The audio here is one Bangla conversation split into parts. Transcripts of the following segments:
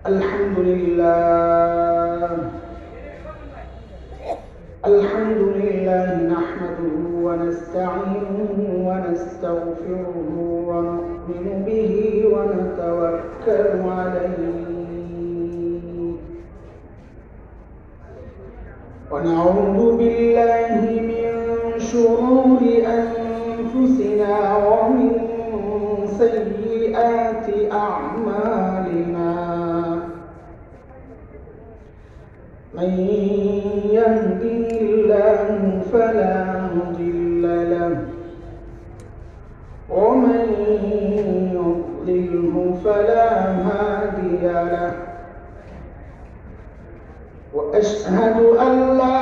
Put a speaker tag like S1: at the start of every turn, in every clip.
S1: الحمد لله نحمده ونستعينه ونستغفره ونؤمن به ونتوكل عليه ونعوذ بالله من شرور أنفسنا ومن سيئات أعمالنا من يهده الله فلا مضل له ومن يضلله فلا هادي له وأشهد أن لا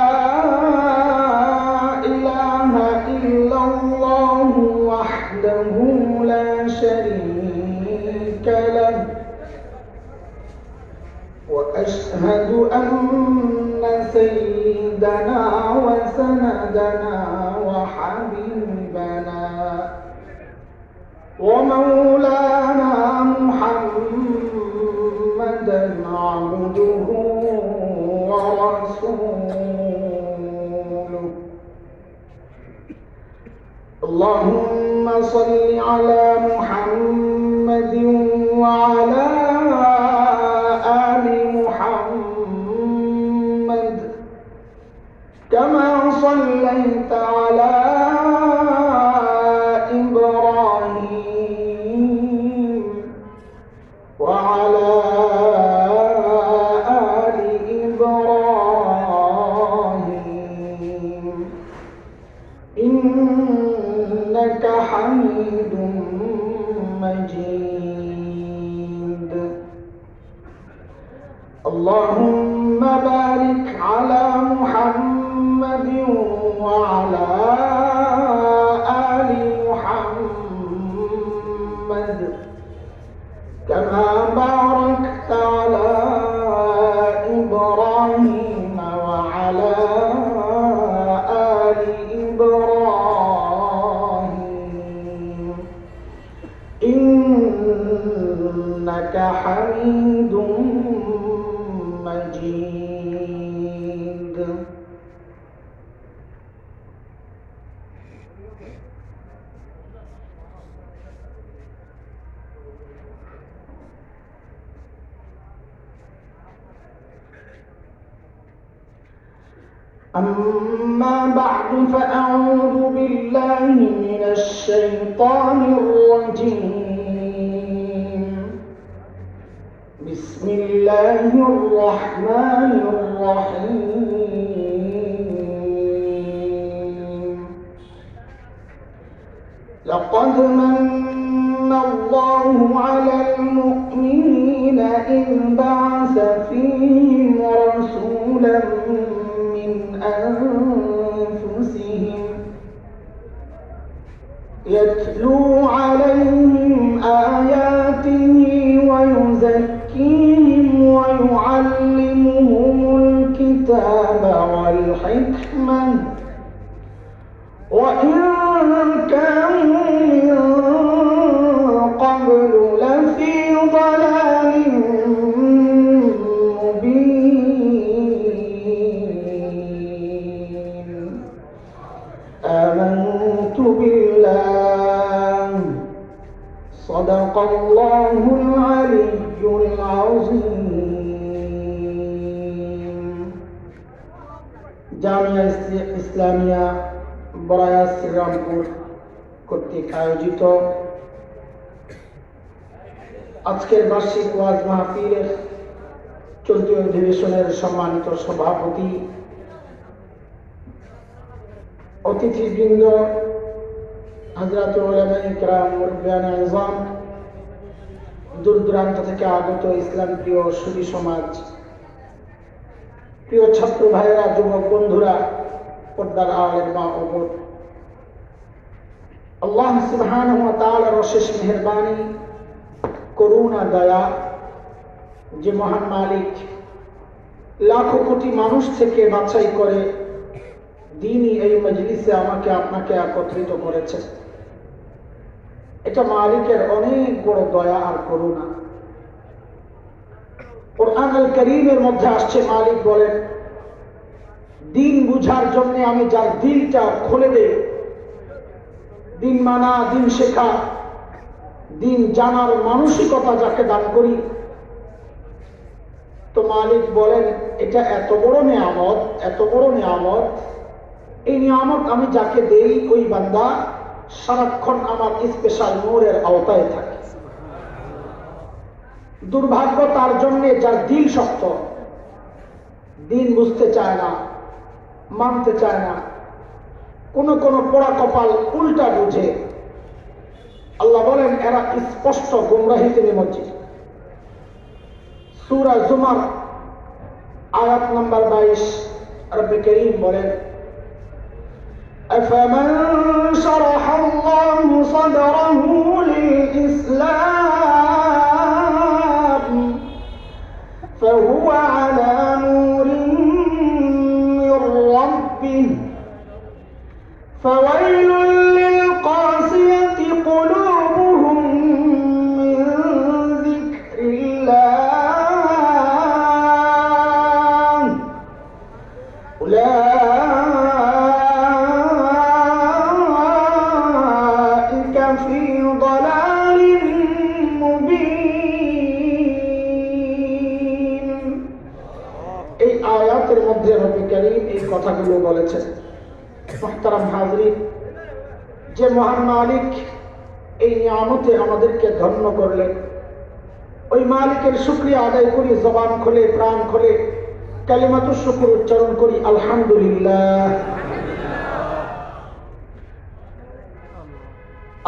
S1: إله إلا الله وحده لا شريك له وأشهد أن سيدنا وسندنا وحبيبنا ومولانا محمدا عبده ورسوله اللهم صل على محمد وعلى آل محمد كما صليت على إبراهيم وعلى آل إبراهيم إنك حميد مجيد اللهم بارك على محمد وعلى آل محمد كما باركت على إبراهيم وعلى آل إبراهيم إنك حميد مجيد أما بعد فأعوذ بالله من الشيطان الرجيم بسم الله الرحمن الرحيم لقد من الله على المؤمنين إذ بعث فيهم رسولا من أنفسهم يتلو عليهم آياته ويزكيهم ويعلمهم الكتاب والحكمة وإن كانوا من قبل لفي ضلال مبين آمنت بالله صدق الله العلي العظيم জামিয়া ইসলামিয়া বড়াইয়া শ্রীরামপুর কর্তৃক আয়োজিত আজকের বার্ষিক ওয়াজ মাহফিলের চলতি অধিবেশনের সম্মানিত সভাপতি অতিথিবৃন্দ হযরত উলামায়ে কেরাম মুরব্বিয়ানে আযম দূর দূরান্ত থেকে আগত ইসলাম প্রিয় সুধী সমাজ প্রিয় ছাত্র ভাইয়েরা যুবক বন্ধুরা পর্দার আড়ালের মা ও বোন আল্লাহ সুবহানাহু ওয়া তাআলার অশেষ মেহেরবানি করুণা দয়া যে মহান মালিক লাখো কোটি মানুষ থেকে বাছাই করে দিনই এই মজলিসে আমাকে আপনাকে একত্রিত করেছে। এটা মালিকের অনেক বড় দয়া আর করুণা। কুরআন আল কারীমের মধ্যে আসছে, মালিক বলেন, দিন বুঝার জন্য আমি যার দিলটা খুলে দেই, দিন মানা, দিন শেখা, দিন জানার মানসিকতা যাকে দান করি, তো মালিক বলেন এটা এত বড় নিয়ামত, এত বড় নিয়ামত, এই নিয়ামত আমি যাকে দেই ওই বান্দা সারাক্ষণ আমার স্পেশাল নূরের আওতায় থাকে। দুর্ভাগ্য তার জন্য যার দিল শক্ত, দিন বুঝতে চায় না, মানতে চায় না, কোন পোড়া কপাল উল্টা বুঝে। আল্লাহ বলেন এরা স্পষ্ট গুমরাহিতে নিমজ্জিত। সূরা জুমার আয়াত নাম্বার 22 রব্বে কারীম বলেন, أفمن شرح الله صدره للإسلام فهو على نور من ربه فويل للقاسية قلوبهم من ذكر الله أولئك في ضلال مبين। এই আয়াতের মধ্যে রব্বে কারীম এই কথাগুলো বলেছেন। মুহতারাম হাজরিন, যে মহান মালিক এই নিয়ামতে আমাদেরকে ধন্য করলেন, ওই মালিকের শুকরিয়া আদায় করি, জবান খুলে প্রাণ খুলে কালিমাতুশ শুকর উচ্চারণ করি, আলহামদুলিল্লাহ।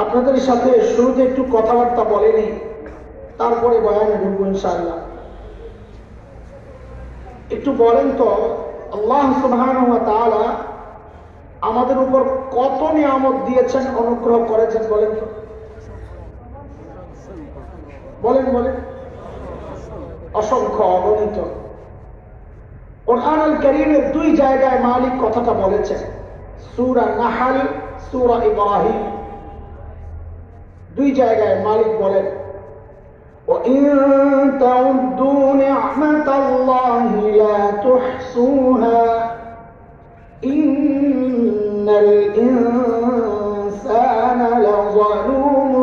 S1: আপনাদের সাথে শুরুতে একটু কথাবার্তা বলেনি, তারপরে বয়ানে ঢুকবো ইনশাআল্লাহ। একটু বলেন তো, আল্লাহ সুবহানাহু ওয়া তাআলা আমাদের উপর কত নিয়ামত দিয়েছেন, অনুগ্রহ করেছেন, বলেন তো, বলেন বলেন। অসংখ্য, অগণিত। কুরআন আল কারীমের দুই জায়গায় মালিক কথাটা বলেছেন, সূরা নাহল, সূরা ইব্রাহিম, দুই জায়গায় মালিক বলেন, وَإِن تَعُدُّوا نِعْمَةَ اللَّهِ لَا تُحْصُوهَا إِنَّ الْإِنسَانَ لَظَلُومٌ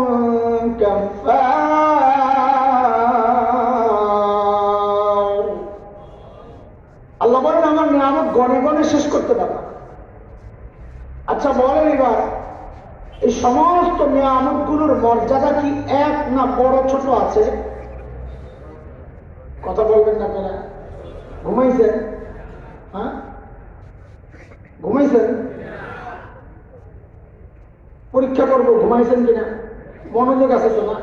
S1: كَفَّارٌ। আল্লাহ বলেন আমার নিয়ামত গনে গনে শেষ করতে পারবে না। আচ্ছা বলেন এবার, এই সমস্ত নিয়ামতগুলোর মর্যাদা কি এক না বড় ছোট আছে? কথা বলবেন না আপনারা? ঘুমাইছেন? হ্যাঁ, ঘুমাইছেন? পরীক্ষা করব ঘুমাইছেন কিনা, মনোযোগ আছে তো না?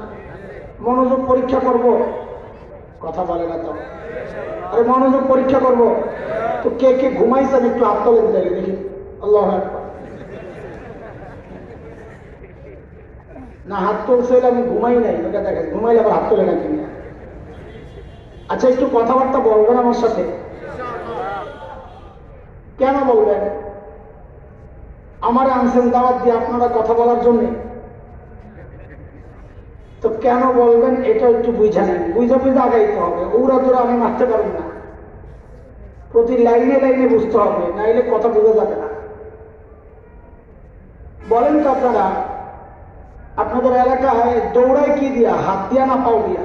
S1: মনোযোগ পরীক্ষা করব, কথা বলে না তো? আরে মনোযোগ পরীক্ষা করব তো কে কে ঘুমাইছেন একটু হাত তোলেন তাহলে দেখি। আল্লাহু আকবার। না, হাত তুলছে আমি ঘুমাই নাই, ওটা দেখেন, ঘুমাইলে আবার হাত তোলে না কিনা। আচ্ছা একটু কথাবার্তা বলবেন আমার সাথে? কেন বলবেন? আমার আনছেন দাওয়াত দিয়ে আপনারা কথা বলার জন্য, তো কেন বলবেন এটা একটু বুঝা নেন, বুঝা আগাইতে হবে। উড়া তোরা আমি মারতে পারবো না, প্রতি লাইনে লাইনে বুঝতে হবে, নাইলে কথা বোঝা যাবে না। বলেন তো আপনারা, আপনাদের এলাকায় দৌড়ায় কি দিয়া, হাত দিয়া না পাও দিয়া?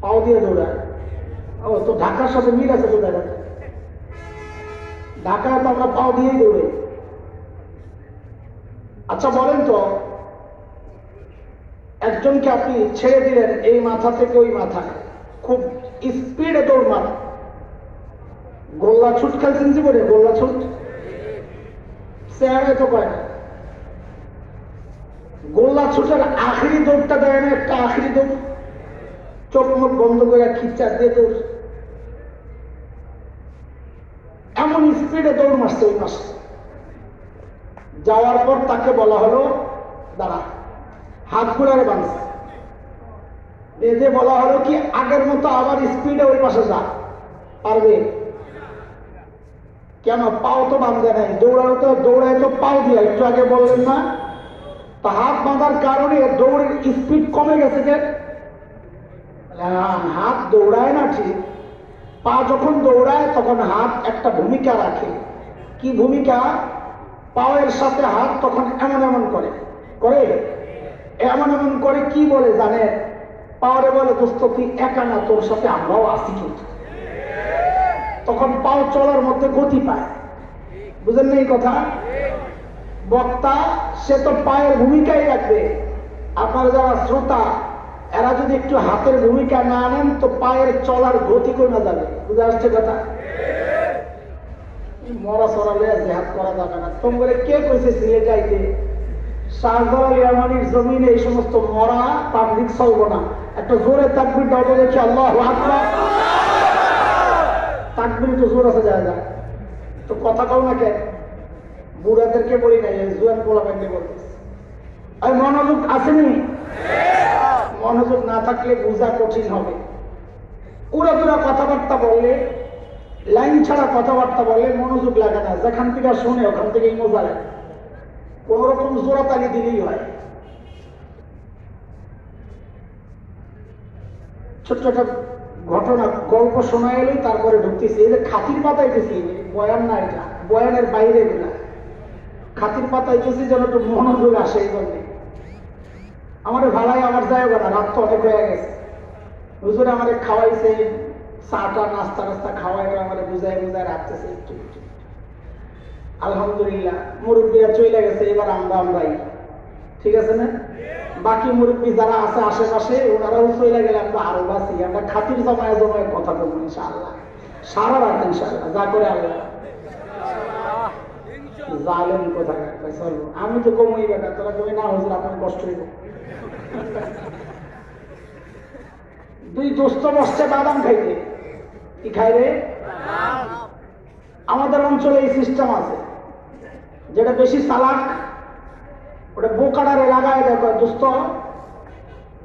S1: পাও দিয়ে দৌড়ায়। ও তো ঢাকার সাথে মিল আছে তো, দেখা ঢাকায় তো আমরা পাও দিয়েই দৌড়ে। আচ্ছা বলেন তো, একজনকে আপনি ছেড়ে দিলেন এই মাথা থেকে ওই মাথায়, খুব স্পিডে দৌড় মার, গোল্লা ছুট খেলছেন জীবনে? গোল্লা ছুট চেহারায় তো কয় না। গোল্লা ছুটের আখেরি দৌড়টা দেয় না, একটা আখেরি দৌড়, চোখ মুখ বন্ধ করে খিচ্চার দিয়ে দৌড়, এমন স্পিডে দৌড় মারছে ওই মাসে। যাওয়ার পর তাকে বলা হলো দাঁড়া, হাত ঘুরারে বাঁধছে, বেঁধে বলা হলো কি আগের মতো আবার স্পিডে ওই পাশে যা, পারবে? কেন? পাও তো বাঁধে নাই, দৌড়ানো তো দৌড়ায় তো পাও দিয়ে, একটু আগে বললেন না? তা হাত বাঁধার কারণে দৌড়ের স্পিড কমে গেছে। হাত দৌড়ায় না ঠিক, পা যখন দৌড়ায় তখন হাত একটা ভূমিকা রাখে। কি ভূমিকা? পায়ের সাথে হাত তখন এমন এমন করে করে এমন এমন করে, কি বলে জানেন? পাওয়ারে বলে, দোস্ত তুই একা না, তোর সাথে আমরাও আছি কিন্তু। তখন পাও চলার মধ্যে গতি পায়। বুঝেন না এই কথা? বক্তা সে তো পায়ের ভূমিকাই রাখবে। আপনারা যারা শ্রোতা, এরা যদি একটু হাতের ভূমিকা না নেন তো পায়ের চলার গতি কমে যাবে। বুঝে আসছে কথা? মরা সরালে জেহাদ করা যাবে না। তোমরা কে কইছে সিলেটাইতে শাহজালাল ইয়ামানির জমিনে এই সমস্ত মরা পাবলিক চলবো না? একটা জোরে তাকবীর দাও তো দেখি। আল্লাহু আকবার। তাকবীর তো জোর আছে, যায় যায় তো কথা কও না কেন? বুড়াদেরকে বলি নাই, জুয়ান পোলাপানকে বলতেছি। আর মনোযোগ আসেনি? মনোযোগ না থাকলে বোঝা কঠিন হবে। উড়াদুরা কথাবার্তা বললে, লাইন ছাড়া কথাবার্তা বললে মনোযোগ লাগে না। যেখান থেকে শুনে ওখান থেকেই মজা লাগে। কোন রকম জোরাতালি দিলেই হয়। ছোট্ট একটা ঘটনা, গল্প শোনা এলেই তারপরে ঢুকতেছি। এই যে খাতির পাতাইতেছি, বয়ান না, এটা বয়ানের বাইরে গুলা খাতির পাতাইতেছি যেন একটু মনোযোগ আসে। এই জন্য আমার ভালাই আমার জায়গা না, রাত তো অনেক হয়ে গেছে। হুজুরে আমারে খাওয়াইছে, চাটা নাস্তা নাস্তা খাওয়াই, আমারে বুঝাই বুঝাই রাখতেছে একটু একটু। আলহামদুলিল্লাহ মুরব্বীরা চলে গেছে, এবার আমরাই, ঠিক আছে না? বাকি মুরব্বী যারা আছে আশেপাশে ওনারাও চলে গেলে আমরা আরো বাঁচি। আমরা খাতির জমায় জমায় কথা বলবো ইনশাআল্লাহ, সারা রাত ইনশাআল্লাহ, যা করে আল্লাহ। জালেম কোথায় চলবো, আমি তো কমই বেটা, তোরা কমে না হুজুর আপনার কষ্ট হইব। দুই দোস্ত বসছে বাদাম খাইতে। কি খাই রে? আমাদের অঞ্চলে এই সিস্টেম আছে, যেটা বেশি চালাক ওটা বোকাটারে লাগায় দেখো, দোস্ত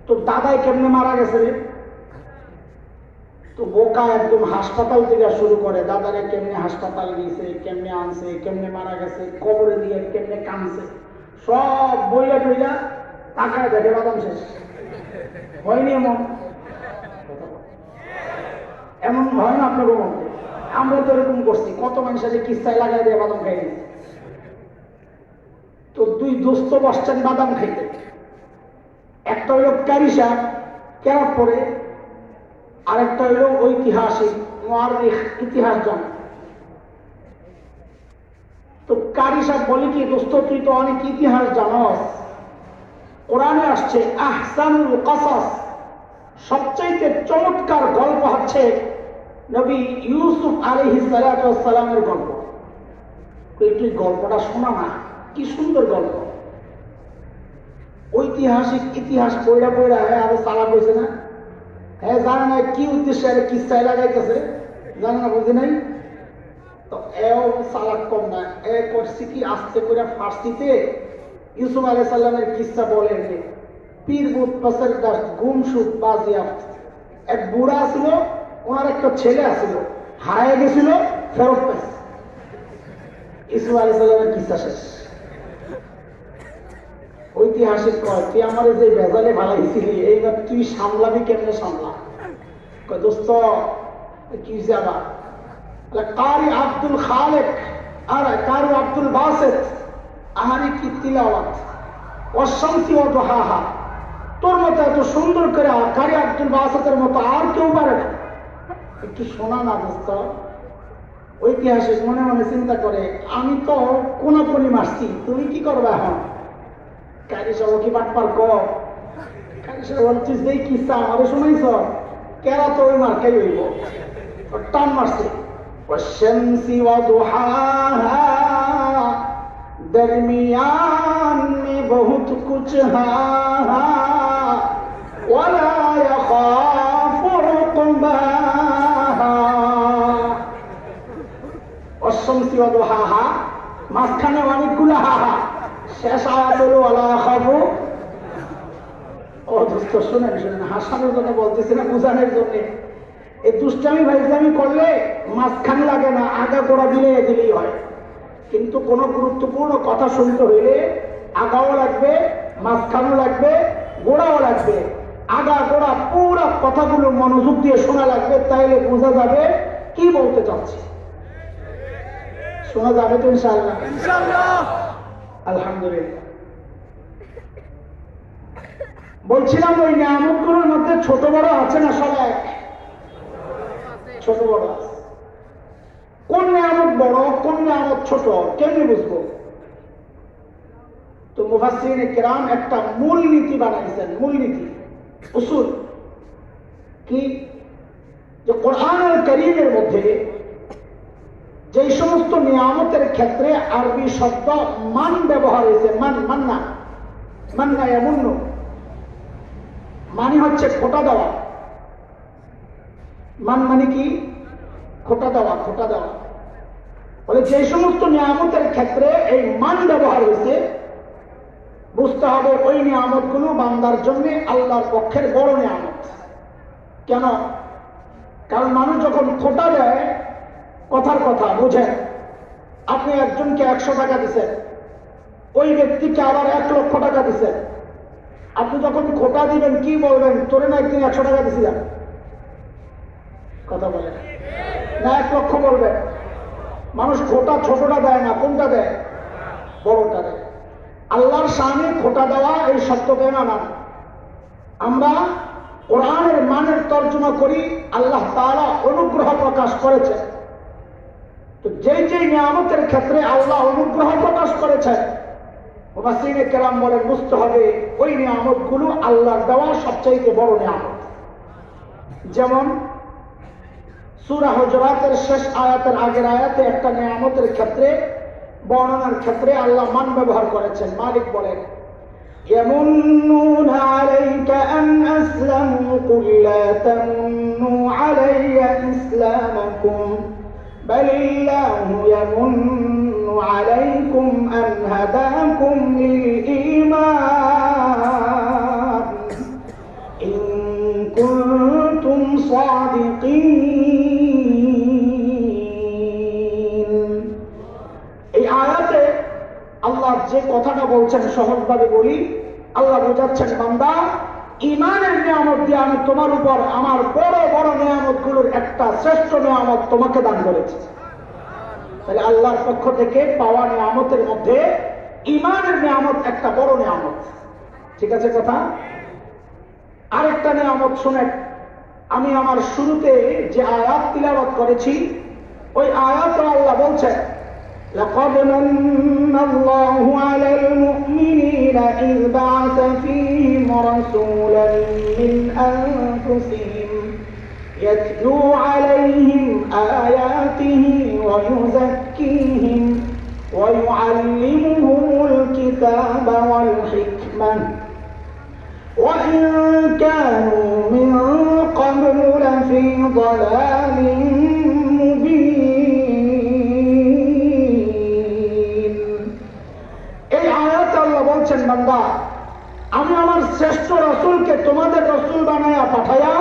S1: তোর দাদাই কেমনে মারা গেছে রে? তো বোকা একদম হাসপাতাল থেকে শুরু করে, দাদারে কেমনে হাসপাতাল গিয়েছে, কেমনে আনছে, কেমনে মারা গেছে, কবরে দিয়ে কেমনে কানছে, সব বইলা টইলা তাকায় দেখে বাদাম শেষ হয়নি। এমন হয় না আপনার মধ্যে? আমরা তো এরকম করছি, কত মানুষের কিস্তায় লাগাই দিয়ে বাদাম খাই দিয়েছি। তো দুই দোস্ত বসছেন বাদাম খাইতে। একটা হইল ক্যারিসা, কেরাত পরে, আরেকটা হইল ঐতিহাসিক মুআররিখ, ইতিহাস জন। তো কারিসা বলে কি, দোস্ত তুই তো অনেক ইতিহাস জানস, কোরআনে আসছে আহসানুল কাসাস, সবচাইতে চমৎকার গল্প হচ্ছে নবী ইউসুফ আলাইহিস সালাতু ওয়াস সালামের গল্প। তুই গল্পটা শোনা না, কি সুন্দর গল্প। ঐতিহাসিক ইতিহাস পড়া পড়া আরো চালাক হয়েছে না? হ্যাঁ, জানে না কি উদ্দেশ্যে কিস্তায় লাগাইতেছে, জানে না, বুঝে নাই। তো এও চালাক কম না, এ করছি কি আস্তে করে ফার্সিতে ইউসুফ আলাইহিস সালামের কিস্সা বলে যে পীর বুত পাশের দাস গুমসুদ বাজিয়াফত। এক বুড়া ছিল, ওনার একটা ছেলে আছিল, হারায় গেছিল, ফেরত পেয়েছে। ইউসুফ আলাইহিস সালামের কিস্সা শেষ। ঐতিহাসিক কয়, তুই আমার যে বেজালে ভালাইছিলি, এইবার তুই সামলাবি কেমনে? সামলা। দোস্ত কি যাবা? কারি আব্দুল খালেক আর কারি আব্দুল বাসেত আহারি কি তিলাওয়াত অশান্তি অত হাহা, তোর মতো এত সুন্দর করে কারি আব্দুল বাসেতের মতো আর কেউ পারে না। একটু শোনা না দোস্ত। ঐতিহাসিক মনে মনে চিন্তা করে, আমি তো কোনাকুনি মারছি, তুমি কি করবে এখন? কারিসা কি বাটপার কর? কারিসা বলছিস এই কিস্সা আমারে শুনাইছ, কেরা তো ওই মার্কাই হইব। টান মারছে, والشمس وضحاها दरमियान में बहुत कुछ हाहा वला यखाफ उक़बाहा। والشمس وضحاها মাঝখানে অনেকগুলো হাহা, শেষ আয়াত হলো ওয়ালা ইয়াখাফু। ও দোস্ত শুনেন শুনেন, হাসানোর জন্য বলতেছি না, বুঝানোর জন্য। এই দুষ্টামি ভাইজামি করলে মাঝখানে লাগে না, আগা গোড়া দিলেই হয়। কিন্তু কোন গুরুত্বপূর্ণ কথা শুনতে হইলে আগাও লাগবে, মাঝখানেও লাগবে, গোড়াও লাগবে। আগা গোড়া পুরা কথা কথাগুলো মনোযোগ দিয়ে শোনা লাগবে, তাইলে বোঝা যাবে কি বলতে চাচ্ছি। শোনা যাবে তো ইনশাআল্লাহ? আলহামদুলিল্লাহ। বলছিলাম ওই নিয়ামতগুলোর মধ্যে ছোট বড় আছে না? সব এক, ছোট বড় আছে। কোন নিয়ামত বড়, কোন নিয়ামত ছোট, কেমনি বুঝবো? তো মুফাসসিরিনে কেরাম একটা মূল নীতি বানাইছেন, মূল নীতি, উসুল কি, যে কোরআনুল কারীমের মধ্যে যে সমস্ত নিয়ামতের ক্ষেত্রে আরবি শব্দ মান ব্যবহার হয়েছে, মান্না, মান্না ইয়ামুন্নু, মানে হচ্ছে খোটা দেওয়া। মান মানে কি? খোটা দেওয়া, খোটা দেওয়া। বলে যে সমস্ত নিয়ামতের ক্ষেত্রে এই মান ব্যবহার হয়েছে, বুঝতে হবে ওই নিয়ামতগুলো বান্দার জন্য আল্লাহর পক্ষের বড় নিয়ামত। কেন? কারণ মানুষ যখন খোটা দেয়, কথার কথা বুঝেন, আপনি একজনকে 100 টাকা দিচ্ছেন, ওই ব্যক্তিকে আবার 1 লক্ষ টাকা দিচ্ছেন। আপনি যখন খোটা দিবেন কি বলবেন? তোরে না একদিন 100 টাকা দিছিলাম, কথা বলেন না? 1 লক্ষ বলবেন। মানুষ খোটা ছোটটা দেয় না, কোনটা দেয়? বড়টা দেয়। আল্লাহর শানে খোটা দেওয়া এই শব্দকে না মান। আমরা কোরআনের মানের তর্জমা করি, আল্লাহ তাআলা অনুগ্রহ প্রকাশ করেছে। তো যেই যেই নিয়ামতের ক্ষেত্রে আল্লাহ অনুগ্রহ প্রকাশ করেছেন, মুফাসসিরিনে কেরাম বলেন বুঝতে হবে ওই নিয়ামতগুলো আল্লাহর দেওয়া সবচাইতে বড় নিয়ামত। যেমন সূরা হুজুরাতের শেষ আয়াতের আগের আয়াতে একটা নিয়ামতের ক্ষেত্রে, বর্ণনার ক্ষেত্রে আল্লাহ মান ব্যবহার করেছেন। মালিক বলেন, يَمُنُّونَ عَلَيْكَ أَنْ أَسْلَمُوا قُل لَّا تَمُنُّوا عَلَيَّ إِسْلَامَكُمْ بَلِ اللَّهُ يَمُنُّ عَلَيْكُمْ أَنْ هَدَاكُمْ لِلْإِيمَانِ إِن كُنتُمْ صَادِقِينَ। এই আয়াতে আল্লাহ যে কথাটা বলছেন সহজভাবে বলি, আল্লাহ বোঝাচ্ছেন, বান্দা, ঈমানের নিয়ামত দিয়ে আমি তোমার উপর আমার বড় বড় নিয়ামতগুলোর একটা শ্রেষ্ঠ নিয়ামত তোমাকে দান করেছি। তাহলে আল্লাহর পক্ষ থেকে পাওয়া নিয়ামতের মধ্যে ঈমানের নিয়ামত একটা বড় নিয়ামত। ঠিক আছে কথা? আরেকটা নিয়ামত শুনেন। আমি আমার শুরুতে যে আয়াত তিলাওয়াত করেছি, ওই আয়াতে আল্লাহ বলছেন, لقد من الله على المؤمنين إذ بعث فيهم رسولا من أنفسهم يتلو عليهم آياته ويزكيهم ويعلمهم الكتاب والحكمة وإن كانوا من قبل لفي ضلال مبين। বান্দা, আমি আমার শ্রেষ্ঠ রাসূলকে তোমাদের রাসূল বানায়া পাঠায়া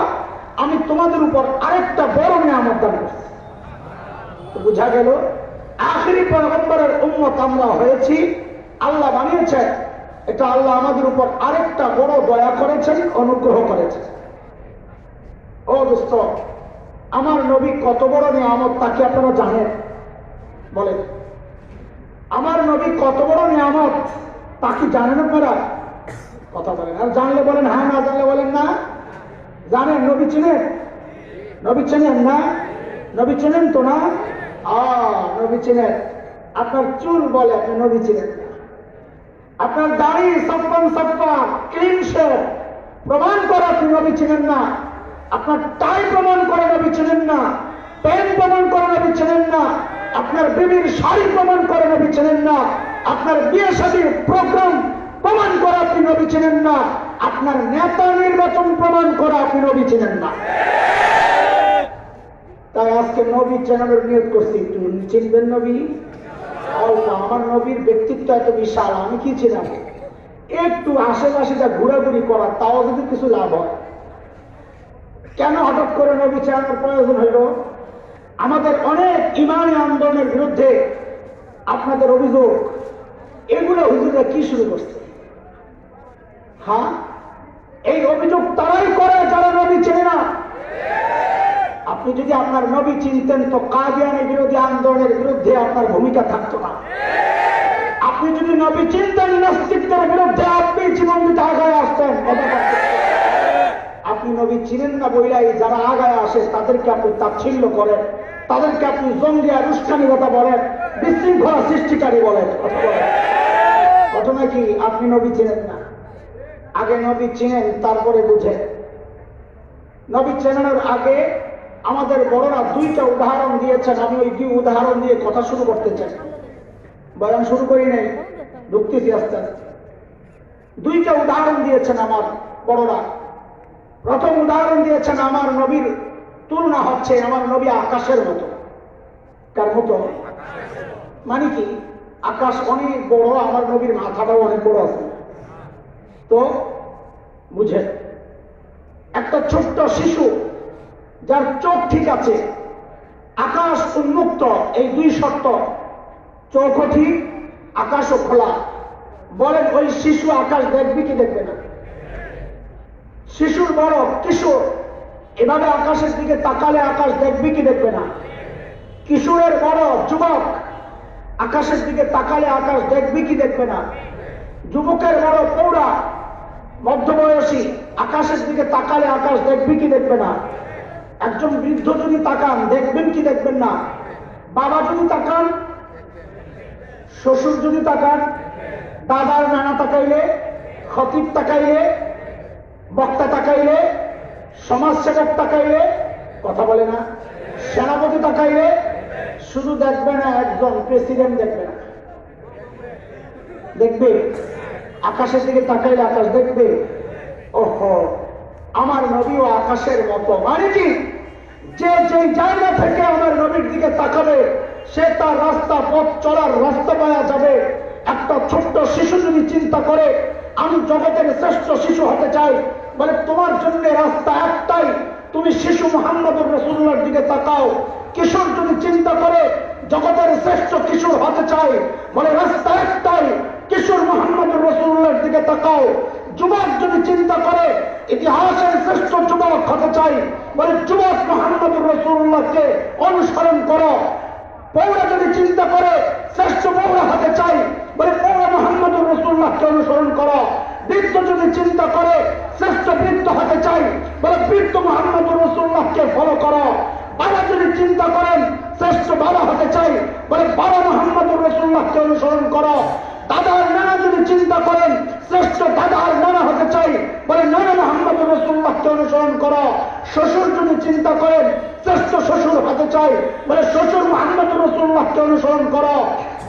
S1: আমি তোমাদের উপর আরেকটা বড় নিয়ামত দান করছি। বুঝা গেল আখেরি পয়গম্বরের উম্মত আমরা হয়েছি, আল্লাহ বানিয়েছেন। এটা আল্লাহ আমাদের উপর আরেকটা বড় দয়া করেছেন, অনুগ্রহ করেছেন। ও দোস্ত, আমার নবী কত বড় নিয়ামত তাকে আপনারা জানেন? বলেন, আমার নবী কত বড় নিয়ামত তা কি জানেন আপনারা? কথা বলেন। আর জানলে বলেন হ্যাঁ, না জানলে বলেন না। জানেন? নবী চিনেন? নবী চেনেন না? নবী চেনেন তো না? নবী চিনেন। আপনার চুল বলে আপনি নবী চিনেন না। আপনার দাড়ি সপ্পান ক্লিন শেভ প্রমাণ করে আপনি নবী চিনেন না। আপনার টাই প্রমাণ করে নবী চিনেন না। পেন প্রমাণ করে নবী চিনেন না। আপনার বিবির শাড়ি প্রমাণ করে নবী চিনেন না। আপনার বিয়ে শাদীর প্রোগ্রাম প্রমাণ করে আপনি নবী চিনেন না। আপনার নেতা নির্বাচন প্রমাণ করে আপনি নবী চিনেন না। তাই আজকে নবী চেনানোর নিয়ত করছি, একটু চিনবেন নবী। আমার নবীর ব্যক্তিত্ব এত বিশাল, আমি কি চিনাব? একটু আশেপাশে যা ঘোরাঘুরি করা, তাও যদি কিছু লাভ হয়। কেন হঠাৎ করে নবী চেনানোর প্রয়োজন হইল? আমাদের অনেক ইমানি আন্দোলনের বিরুদ্ধে আপনাদের অভিযোগ, এগুলো হুজুররা কি শুরু করছে? হ্যাঁ, এই অভিযোগ তারাই করে যারা নবী চেনে না। আপনার নবী চিনতেন তো কাদিয়ানী বিরোধী আন্দোলনের বিরুদ্ধে আপনার ভূমিকা থাকতো না। আপনি যদি নবী চিনতেন নাস্তিকদের বিরুদ্ধে আপনি জীবন দিতে আগায় আসতেন। আপনি নবী চিনেন না বইলাই যারা আগায় আসে তাদেরকে আপনি তাচ্ছিল্য করেন, তাদেরকে আপনি জঙ্গি আর উস্কানিগতা বলেন, বিশৃঙ্খলা সৃষ্টিকারী বলেন। ঘটনা কি? আপনি নবী চিনেন না। আগে নবী চিনেন, তারপরে বুঝেন। নবী চেনানোর আগে আমাদের বড়রা দুইটা উদাহরণ দিয়েছেন। আমি ওই দুই উদাহরণ দিয়ে কথা শুরু করতে চাই। বয়ান শুরু করি নাই, ঢুকতেছি আস্তে আস্তে। দুইটা উদাহরণ দিয়েছেন আমার বড়রা। প্রথম উদাহরণ দিয়েছেন আমার নবীর তুলনা হচ্ছে আমার নবী আকাশের মতো। কার মতো? মানে কি? আকাশ অনেক বড়, আমার নবীর মাথাটাও অনেক বড় আছে। তো বুঝেন, একটা ছোট্ট শিশু যার চোখ ঠিক আছে, আকাশ উন্মুক্ত, এই দুই শর্ত, চোখও ঠিক আকাশও খোলা, বলেন ওই শিশু আকাশ দেখবে কি দেখবে না? শিশুর বড় কিশোর এভাবে আকাশের দিকে তাকালে আকাশ দেখবে কি দেখবে না? কিশোরের বড় যুবক আকাশের দিকে তাকালে আকাশ দেখবে কি দেখবে না? যুবকের বড় পৌরা মধ্যবয়সী আকাশের দিকে তাকালে আকাশ দেখবে কি দেখবে না? একজন বৃদ্ধ যদি তাকান দেখবেন কি দেখবেন না? বাবা যদি তাকান, শ্বশুর যদি তাকান, দাদার নানা তাকাইলে, খতিব তাকাইলে, বক্তা তাকাইলে, সমাজসেবক তাকাইলে, কথা বলে না, সেনাপতি তাকাইলে, শুধু দেখবে না একজন প্রেসিডেন্ট দেখবে না, দেখবে আকাশের দিকে তাকাইলে আকাশ দেখবে। ওহো, আমার নবীও আকাশের মতো। মানে কি? যে যে জায়গা থেকে আমার নবীর দিকে তাকাবে সে তার রাস্তা, পথ চলার রাস্তা পাওয়া যাবে। একটা ছোট্ট শিশু যদি চিন্তা করে আমি জগতের শ্রেষ্ঠ শিশু হতে চাই, বলে তোমার জন্য রাস্তা একটাই, তুমি শিশু মুহাম্মদুর রাসূলুল্লাহর দিকে তাকাও। কিশোর যদি চিন্তা করে জগতের শ্রেষ্ঠ কিশোর হতে চাই, বলে রাস্তা একটাই, কিশোর মুহাম্মদুর রাসূলুল্লাহর দিকে তাকাও। যুবক যদি চিন্তা করে ইতিহাসের শ্রেষ্ঠ যুবক হতে চাই, বলে যুবক মুহাম্মদুর রাসূলুল্লাহকে অনুসরণ করো। পৌরা যদি চিন্তা করে শ্রেষ্ঠ পৌরা হতে চাই, বলে পৌরা মুহাম্মদুর রাসূলুল্লাহকে অনুসরণ করো। বৃদ্ধ যদি চিন্তা করে শ্রেষ্ঠ বৃদ্ধ হতে চাই, বলে বৃদ্ধ মুহাম্মদুর রাসূলুল্লাহকে ফলো করো। বাবা যদি চিন্তা করেন শ্রেষ্ঠ বাবা হতে চাই, বলে বাবা মুহাম্মদুর রাসূলুল্লাহকে অনুসরণ করো। দাদার নানা যদি চিন্তা করেন শ্রেষ্ঠ দাদার নানা হতে চাই, বলে নানা মুহাম্মদুর রাসূলুল্লাহকে অনুসরণ করো। শ্বশুর যদি চিন্তা করেন শ্রেষ্ঠ শ্বশুর হতে চাই, বলে শ্বশুর মুহাম্মদুর রাসূলুল্লাহকে অনুসরণ করো।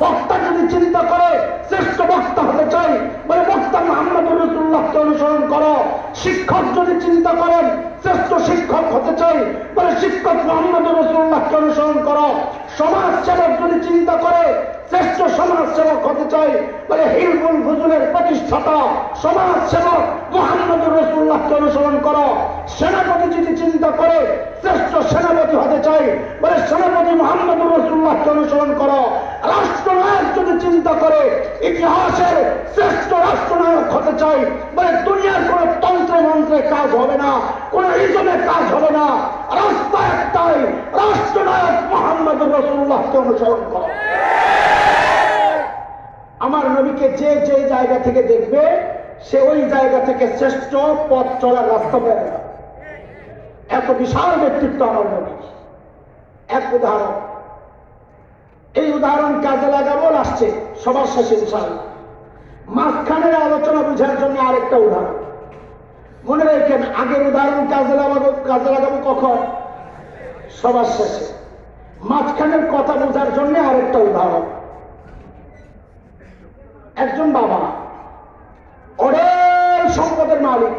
S1: বক্তা যদি চিন্তা করে শ্রেষ্ঠ বক্তা হতে চাই, বলে বক্তা মুহাম্মদুর রাসূলুল্লাহকে অনুসরণ করো। শিক্ষক যদি চিন্তা করেন শ্রেষ্ঠ শিক্ষক হতে চাই, বলে শিক্ষক মুহাম্মদুর রাসূলুল্লাহকে অনুসরণ করো। সমাজ সেবক যদি চিন্তা করে শ্রেষ্ঠ সমাজ সেবক হতে চাই, বলে হিলফুল ফুজুলের প্রতিষ্ঠাতা সমাজ সেবক মুহাম্মদুর রাসূলুল্লাহকে অনুসরণ করো। সেনাপতি যদি চিন্তা করে শ্রেষ্ঠ সেনাপতি হতে চাই, বলে সেনাপতি মুহাম্মদুর রাসূলুল্লাহকে অনুসরণ করো। রাষ্ট্রনায়ক যদি চিন্তা করে ইতিহাসের শ্রেষ্ঠ রাষ্ট্রনায়ক হতে চাই, বলে দুনিয়ার কোন তন্ত্রে মন্ত্রে কাজ হবে না, কোন ইজমে কাজ হবে না, রাস্তা একটাই, রাষ্ট্রনায়ক মুহাম্মদুর রাসূলুল্লাহকে অনুসরণ করো। আমার নবীকে যে যে জায়গা থেকে দেখবে সে ওই জায়গা থেকে শ্রেষ্ঠ পথ চলার রাস্তা পেয়ে যাবে। এত বিশাল ব্যক্তিত্ব আমার নবী। এক উদাহরণ, এই উদাহরণ কাজে লাগাবো আসছে সবার শেষে ইনশাআল্লাহ। মাঝখানের আলোচনা বোঝার জন্য আরেকটা উদাহরণ মনে রাখেন। আগের উদাহরণ কাজে লাগাবো কখন? সবার শেষে। মাঝখানের কথা বোঝার জন্য আরেকটা উদাহরণ। একজন বাবা অনেক সম্পদের মালিক।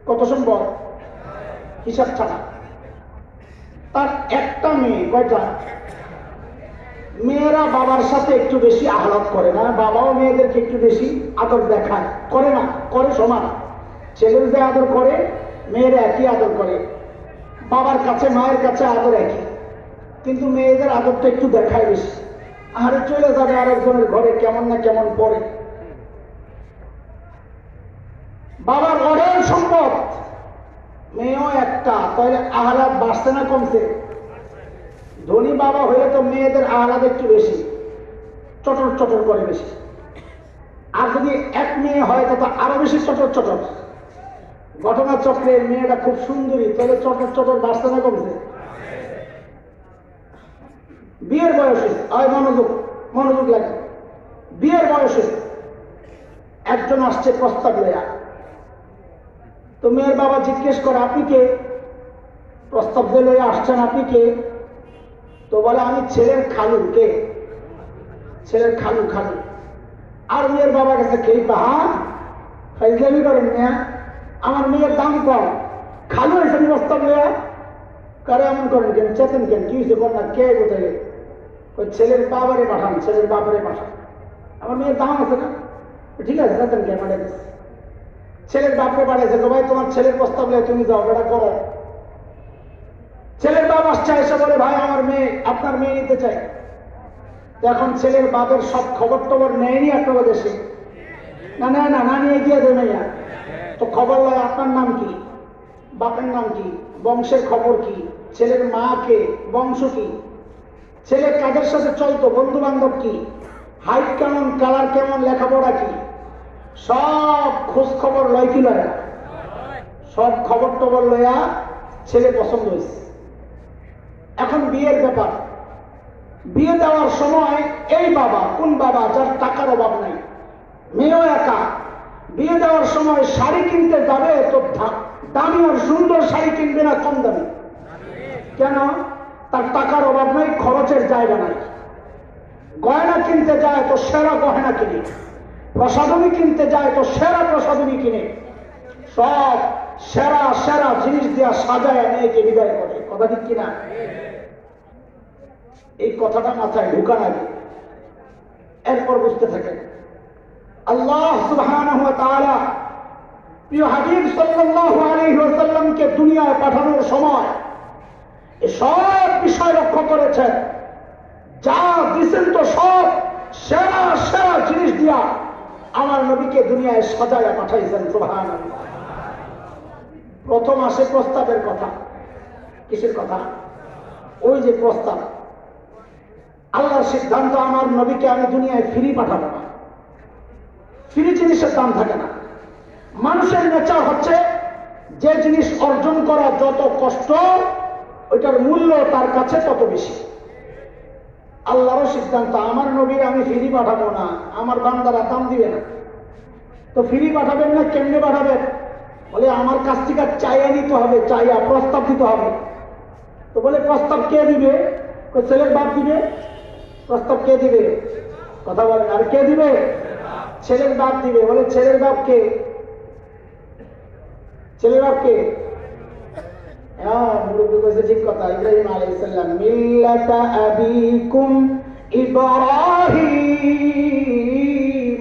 S1: কত সম্পদ? হিসাব ছাড়া। তার একটা মেয়ে। কয়টা? মেয়েরা বাবার সাথে একটু বেশি আহ্লাদ করে না? বাবাও মেয়েদেরকে একটু বেশি আদর দেখায়, করে না? করে সমান। ছেলের যে আদর করে মেয়েরা একই আদর করে। বাবার কাছে মায়ের কাছে আদর একই, কিন্তু মেয়েদের আদরটা একটু দেখায় বেশি। আরে চলে যাবে আরেকজনের ঘরে, কেমন না কেমন পড়ে। বাবার অঢেল সম্পদ, মেয়েও একটা, তাহলে আহলাদ বাড়ছে না কমছে? ধনী বাবা হলে তো মেয়েদের আহলাদ একটু বেশি, চটর চটর করে বেশি। আর যদি এক মেয়ে হয় তো আরো বেশি চটর চটর। ঘটনা চক্রে মেয়েটা খুব সুন্দরী, তাহলে চটর চটর বাড়ছে না কমছে? বিয়ের বয়স মনোযোগ মনোযোগ লাগে। বিয়ের বয়সে একজন আসছে প্রস্তাব লয়া, তো মেয়ের বাবা জিজ্ঞেস করে আপনি কে? প্রস্তাব দিয়ে লইয়া আসছেন, আপনি কে? তো বলে আমি ছেলের খালু। কে? ছেলের খালু। খালু। আর মেয়ের বাবা কাছে খেয়ে পাহা ফাইজলামি করেন মেয়া, আমার মেয়ের দাম কম, খালু এসে প্রস্তাব লইয়া কারে এমন করেন কেন? চেতেন কেন? কি হয়েছে বল না, কে কোথায়? ওই ছেলের বাবারে পাঠান, ছেলের বাবারে পাঠান, আমার মেয়ের দাম আছে না? ঠিক আছে, চেতেন কেন? পাঠিয়েছে ছেলের বাপরে পাঠিয়েছে, ভাই তোমার ছেলের প্রস্তাব লইয়া তুমি যাও, বেটা করো। ছেলের বাপ আসছে, এসে বলে ভাই আমার মেয়ে, আপনার মেয়ে নিতে চাই। এখন ছেলের বাপের সব খবর টবর নেয়নি আপনার দেশে? না না না, না নিয়ে গিয়ে দেবে না। তো খবর লয় আপনার নাম কি, বাপের নাম কি, বংশের খবর কি, ছেলের মা কে, বংশ কি, ছেলে কাদের সাথে চলতো, বন্ধু বান্ধব কি, হাইট কেমন, কালার কেমন, লেখাপড়া কি, সব খোঁজ খবর লয় কি লয়? সব খবর টবর লয়া ছেলে পছন্দ হয়েছে। এখন বিয়ের ব্যাপার, বিয়ে দেওয়ার সময় এই বাবা, কোন বাবা? যার টাকার অভাব নাই, মেয়েও একা, বিয়ে দেওয়ার সময় শাড়ি কিনতে যাবে তো দামি আর সুন্দর শাড়ি কিনবে না কম দামি? কেন? তার টাকার অভাব নাই, খরচের জায়গা নাই। গয়না কিনতে যায় তো সেরা গয়না কিনে, প্রসাধনী কিনতে যায় তো সেরা প্রসাধনী কিনে, সব সেরা সেরা জিনিস দিয়া সাজায় মেয়েকে বিদায় করে। কথা ঠিক কিনা? এই কথাটা মাথায় ঢুকান আগে, এরপর বুঝতে থাকেন। আল্লাহ সুবহানাহু ওয়া তাআলা প্রিয় হাবিব সাল্লাল্লাহু আলাইহি ওয়াসাল্লামকে দুনিয়ায় পাঠানোর সময় সব বিষয় লক্ষ্য করেছেন। যা দিচ্ছেন তো সব সেরা সেরা জিনিস দিয়া আমার নবীকে দুনিয়ায় সাজায়া পাঠাইছেন। সুবহানাল্লাহ। প্রথম আসে প্রস্তাবের কথা। কিসের কথা? ওই যে প্রস্তাব, আল্লাহর সিদ্ধান্ত আমার নবীকে আমি দুনিয়ায় ফ্রি পাঠাবো না। ফ্রি জিনিসের দাম থাকে না। মানুষের নেচার হচ্ছে যে জিনিস অর্জন করা যত কষ্ট, ওইটার মূল্য তার কাছে তত বেশি। আল্লাহর সিদ্ধান্ত আমার নবীর আমি ফ্রি পাঠাবো না, আমার বান্দারা দাম দিবে না। তো ফ্রি পাঠাবেন না, কেমনে পাঠাবেন? বলে আমার কাছ থেকে চাইয়া নিতে হবে, চাইয়া প্রস্তাব দিতে হবে। তো বলে প্রস্তাব কে দিবে? ছেলের বাপ দিবে। প্রস্তাব কে দিবে? কথা বলেন। আর কে দিবে? ছেলের বাপ দিবে। বলে ছেলের বাপ কে? ছেলের বাপ কে? মুরব্বী কইছে ঠিক কথা, ইব্রাহিম আলাইহিস সালাম। মিল্লাতা আবিকুম ইব্রাহিম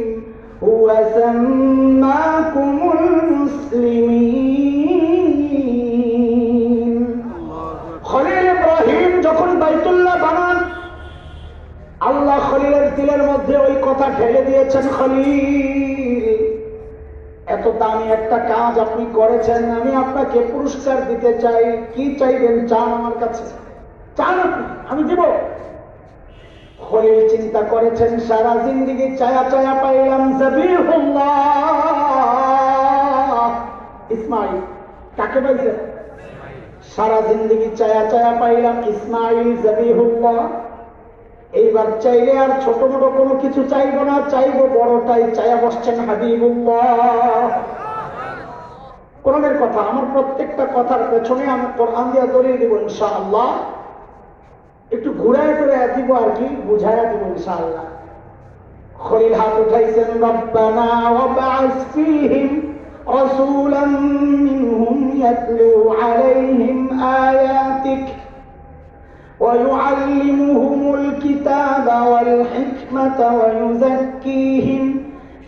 S1: হুয়া সাম্মাকুমুল মুসলিমিন। খলিল ইব্রাহিম যখন বাইতুল্লাহ বানান, আল্লাহ খলিলের দিলের মধ্যে ওই কথা ঢেলে দিয়েছেন, খলিল এত দামি একটা কাজ আপনি করেছেন, আমি আপনাকে পুরস্কার দিতে চাই। কি চাইবেন? চান আমার কাছে, চান আপনি, আমি দিব। খলিল চিন্তা করেছেন, সারা জিন্দেগি চায়া চায়া পাইলাম যাবিহুল্লাহ ইসমাইল। কাকে পাইছেন? সারা জিন্দেগি চায়া চায়া পাইলাম ইসমাইল যাবিহুল্লাহ। এইবার চাইলে আর ছোট মোটো কোনো কিছু চাইব না, চাইব বড়টাই। চাইয়া বসছেন হাবিবুল্লাহ। কোরআনের কথা, আমার প্রত্যেকটা কথার পেছনে আমি কোরআন দিয়া দলিল দিব ইনশাআল্লাহ। একটু ঘুরায় করে দিব আর কি, বুঝাইয়া দিব ইনশাআল্লাহ। খলিল হাত উঠাইছেন, রব্বানা ওয়াবআস ফীহিম রাসূলাম মিনহুম ইয়াতলু আলাইহিম আয়াতিক ويعلمهم الكتاب والحكمة ويزكيهم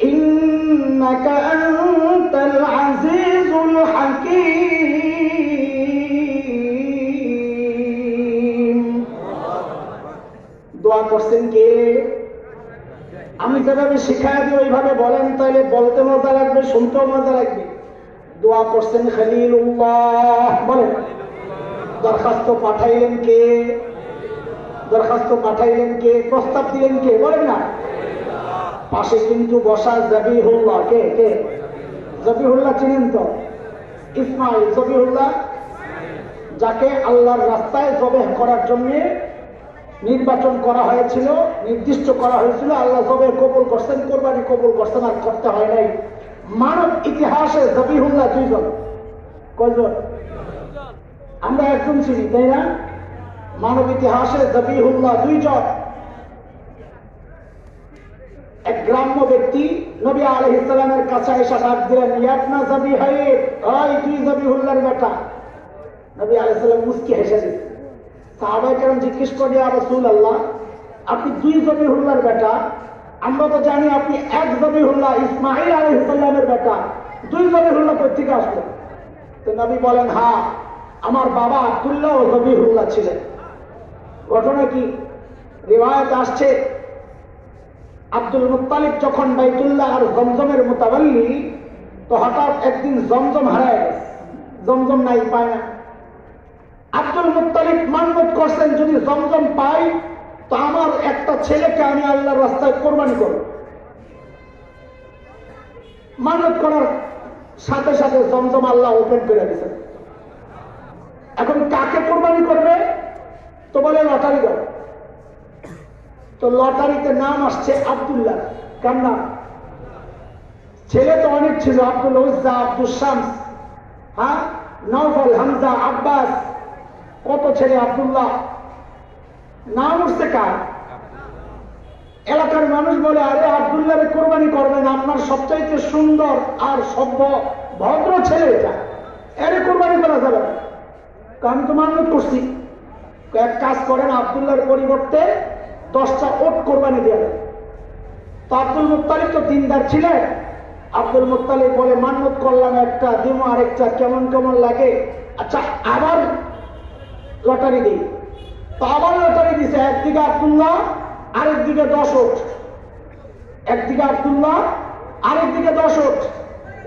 S1: إنك أنت العزيز الحكيم। দোয়া করছেন কে? আমি যেভাবে শিখাই দিই ওইভাবে বলেন, তাহলে বলতে মজা লাগবে, শুনতেও মজা লাগবে। দোয়া করছেন খলিলুল্লাহ। দরখাস্ত পাঠাইলেন কে? দরখাস্ত পাঠাইলেন কে? প্রস্তাব দিলেন কে? বলেন না। পাশে কিন্তু বসা জবিহুল্লাহ। কে কে? জবিহুল্লাহ চিনেন তো? ইসমাইল জবিহুল্লাহ, যাকে আল্লাহর রাস্তায় জবেহ করার জন্য নির্বাচন করা হয়েছিল, নির্দিষ্ট করা হয়েছিল। আল্লাহ জবেহ কবুল করছেন, কোরবানি কবুল করছেন, আর করতে হয় নাই। মানব ইতিহাসে জবিহুল্লাহ দুইজন। কয়জন? আমরা একজন চিনি, তাই না? মানব ইতিহাসে জবিহুল্লাহ দুইজন। এক গ্রাম্য ব্যক্তি নবী আলাইহিস সালামের কাছে এসে ডাক দিলেন, ইয়াবনা জবিহাইর, ওই তুই জবিহুল্লাহর বেটা। নবী আলাইহিস সালাম মুস্কি হেসে দিলেন। সাহাবায়ে কেরাম জিজ্ঞেস করে, ইয়া রাসূলুল্লাহ, আপনি দুই জবিহুল্লাহর বেটা, আমরা তো জানি আপনি এক জবিহুল্লাহ ইসমাঈল আলাইহিস সালামের বেটা, দুই জবিহুল্লাহ কোথা থেকে আসলো? তো নবী বলেন, হ্যাঁ, আমার বাবা আব্দুল্লাহ ও জবিহুল্লাহ ছিলেন। ঘটনা কি? রিওয়ায়াত আসছে, আব্দুল মুত্তালিব যখন বাইতুল্লাহ আর জমজমের মুতাওয়াল্লি, তো হঠাৎ একদিন জমজম হারায় গেছে, জমজম নাই, পায় না। আব্দুল মুত্তালিব মান্নত করছেন, যদি জমজম পাই তো আমার একটা ছেলেকে আমি আল্লাহর রাস্তায় কোরবানি করব। মান্নত করার সাথে সাথে জমজম আল্লাহ ওপেন করে দিয়েছেন। এখন কাকে কোরবানি করবে? তো বলে লটারি দাও। তো লটারিতে নাম আসছে আব্দুল্লাহ। কার নাম? ছেলে তো অনেক ছিল, আব্দুল উজ্জা, আব্দুল শামস, হ্যাঁ, নওফল, হামজা, আব্বাস, কত ছেলে আব্দুল্লাহ। নাম উঠছে কার? এলাকার মানুষ বলে, আরে আব্দুল্লাহরে কোরবানি করবেন, আপনার সবচাইতে সুন্দর আর সভ্য ভদ্র ছেলে এটা, এরে কোরবানি করা যাবে না। আমি তো মানত করছি, এক কাজ করেন, আব্দুল্লাহর পরিবর্তে 10টা ওট কোরবানি দেবেন। তো আব্দুল মুত্তালিব তো দিনদার ছিলেন। আব্দুল মুত্তালিব বলে, মান্নত করলাম একটা, দিমো আরেকটা, কেমন কেমন লাগে, আচ্ছা আবার লটারি দিই। তো আবার লটারি দিছে, একদিকে আব্দুল্লাহ আরেকদিকে 10 ওট, একদিকে আব্দুল্লাহ আরেকদিকে 10 ওট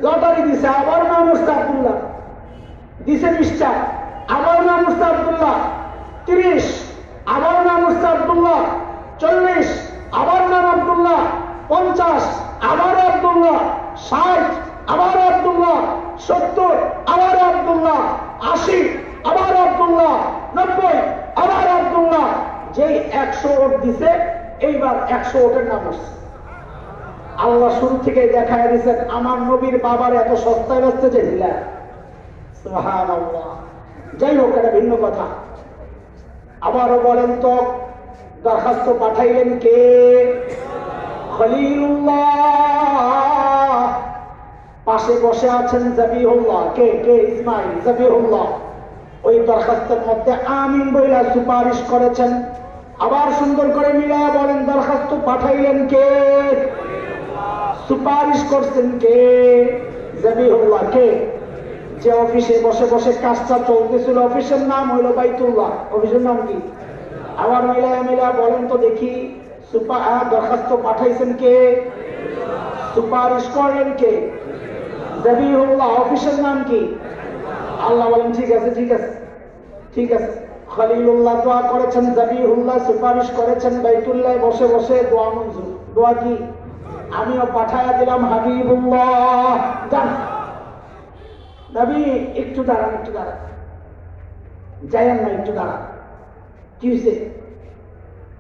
S1: লটারি দিছে। আবার নাম উঠছে আব্দুল্লাহ, দিছে 20টা। আবার নাম উঠছে আব্দুল্লাহ 30, আবার নাম উঠছে আব্দুল্লাহ 40, আবার নাম আব্দুল্লাহ 50, আবার আব্দুল্লাহ 60, আবার আব্দুল্লাহ 70, আবার আব্দুল্লাহ 80, আবার আব্দুল্লাহ 90, আবার আব্দুল্লাহ। যেই 100 ওট দিছে, এইবার 100 ওটের নাম উঠছে। আল্লাহ শুরু থেকে দেখায় দিয়েছেন, আমার নবীর বাবার এত সস্তায় বেচতে চাইছিলেন। সুবহানাল্লাহ। যাই হোক, এটা ভিন্ন কথা। আবারও বলেন তো, দরখাস্ত পাঠাইলেন কে? খলিলুল্লাহ। পাশে বসে আছেন জবিহুল্লাহ। কে কে? ইসমাইল জবিহুল্লাহ। ওই দরখাস্তের মধ্যে আমিন বইলা সুপারিশ করেছেন। আবার সুন্দর করে মিলায়া বলেন, দরখাস্ত পাঠাইলেন কে? সুপারিশ করছেন কে? জবিহুল্লাহ। কে? যে অফিসে বসে বসে কাজটা চলতেছিল, অফিসের নাম হইল বাইতুল্লাহ। অফিসের নাম কি? আবার মিলায়া মিলায়া বলেন তো দেখি, দরখাস্ত পাঠাইছেন কে? সুপারিশ করলেন কে? জবিহুল্লাহ। অফিসের নাম কি? আল্লাহ বলেন, ঠিক আছে ঠিক আছে ঠিক আছে। খলিলুল্লাহ দোয়া করেছেন, জবিহুল্লাহ সুপারিশ করেছেন, বাইতুল্লাহ বসে বসে দোয়া মঞ্জুর। দোয়া কি? আমিও পাঠায়া দিলাম হাবিবুল্লাহ। যান নবী, একটু দাঁড়ান, একটু দাঁড়ান, যাইয়েন না, একটু দাঁড়ান। কি হয়েছে?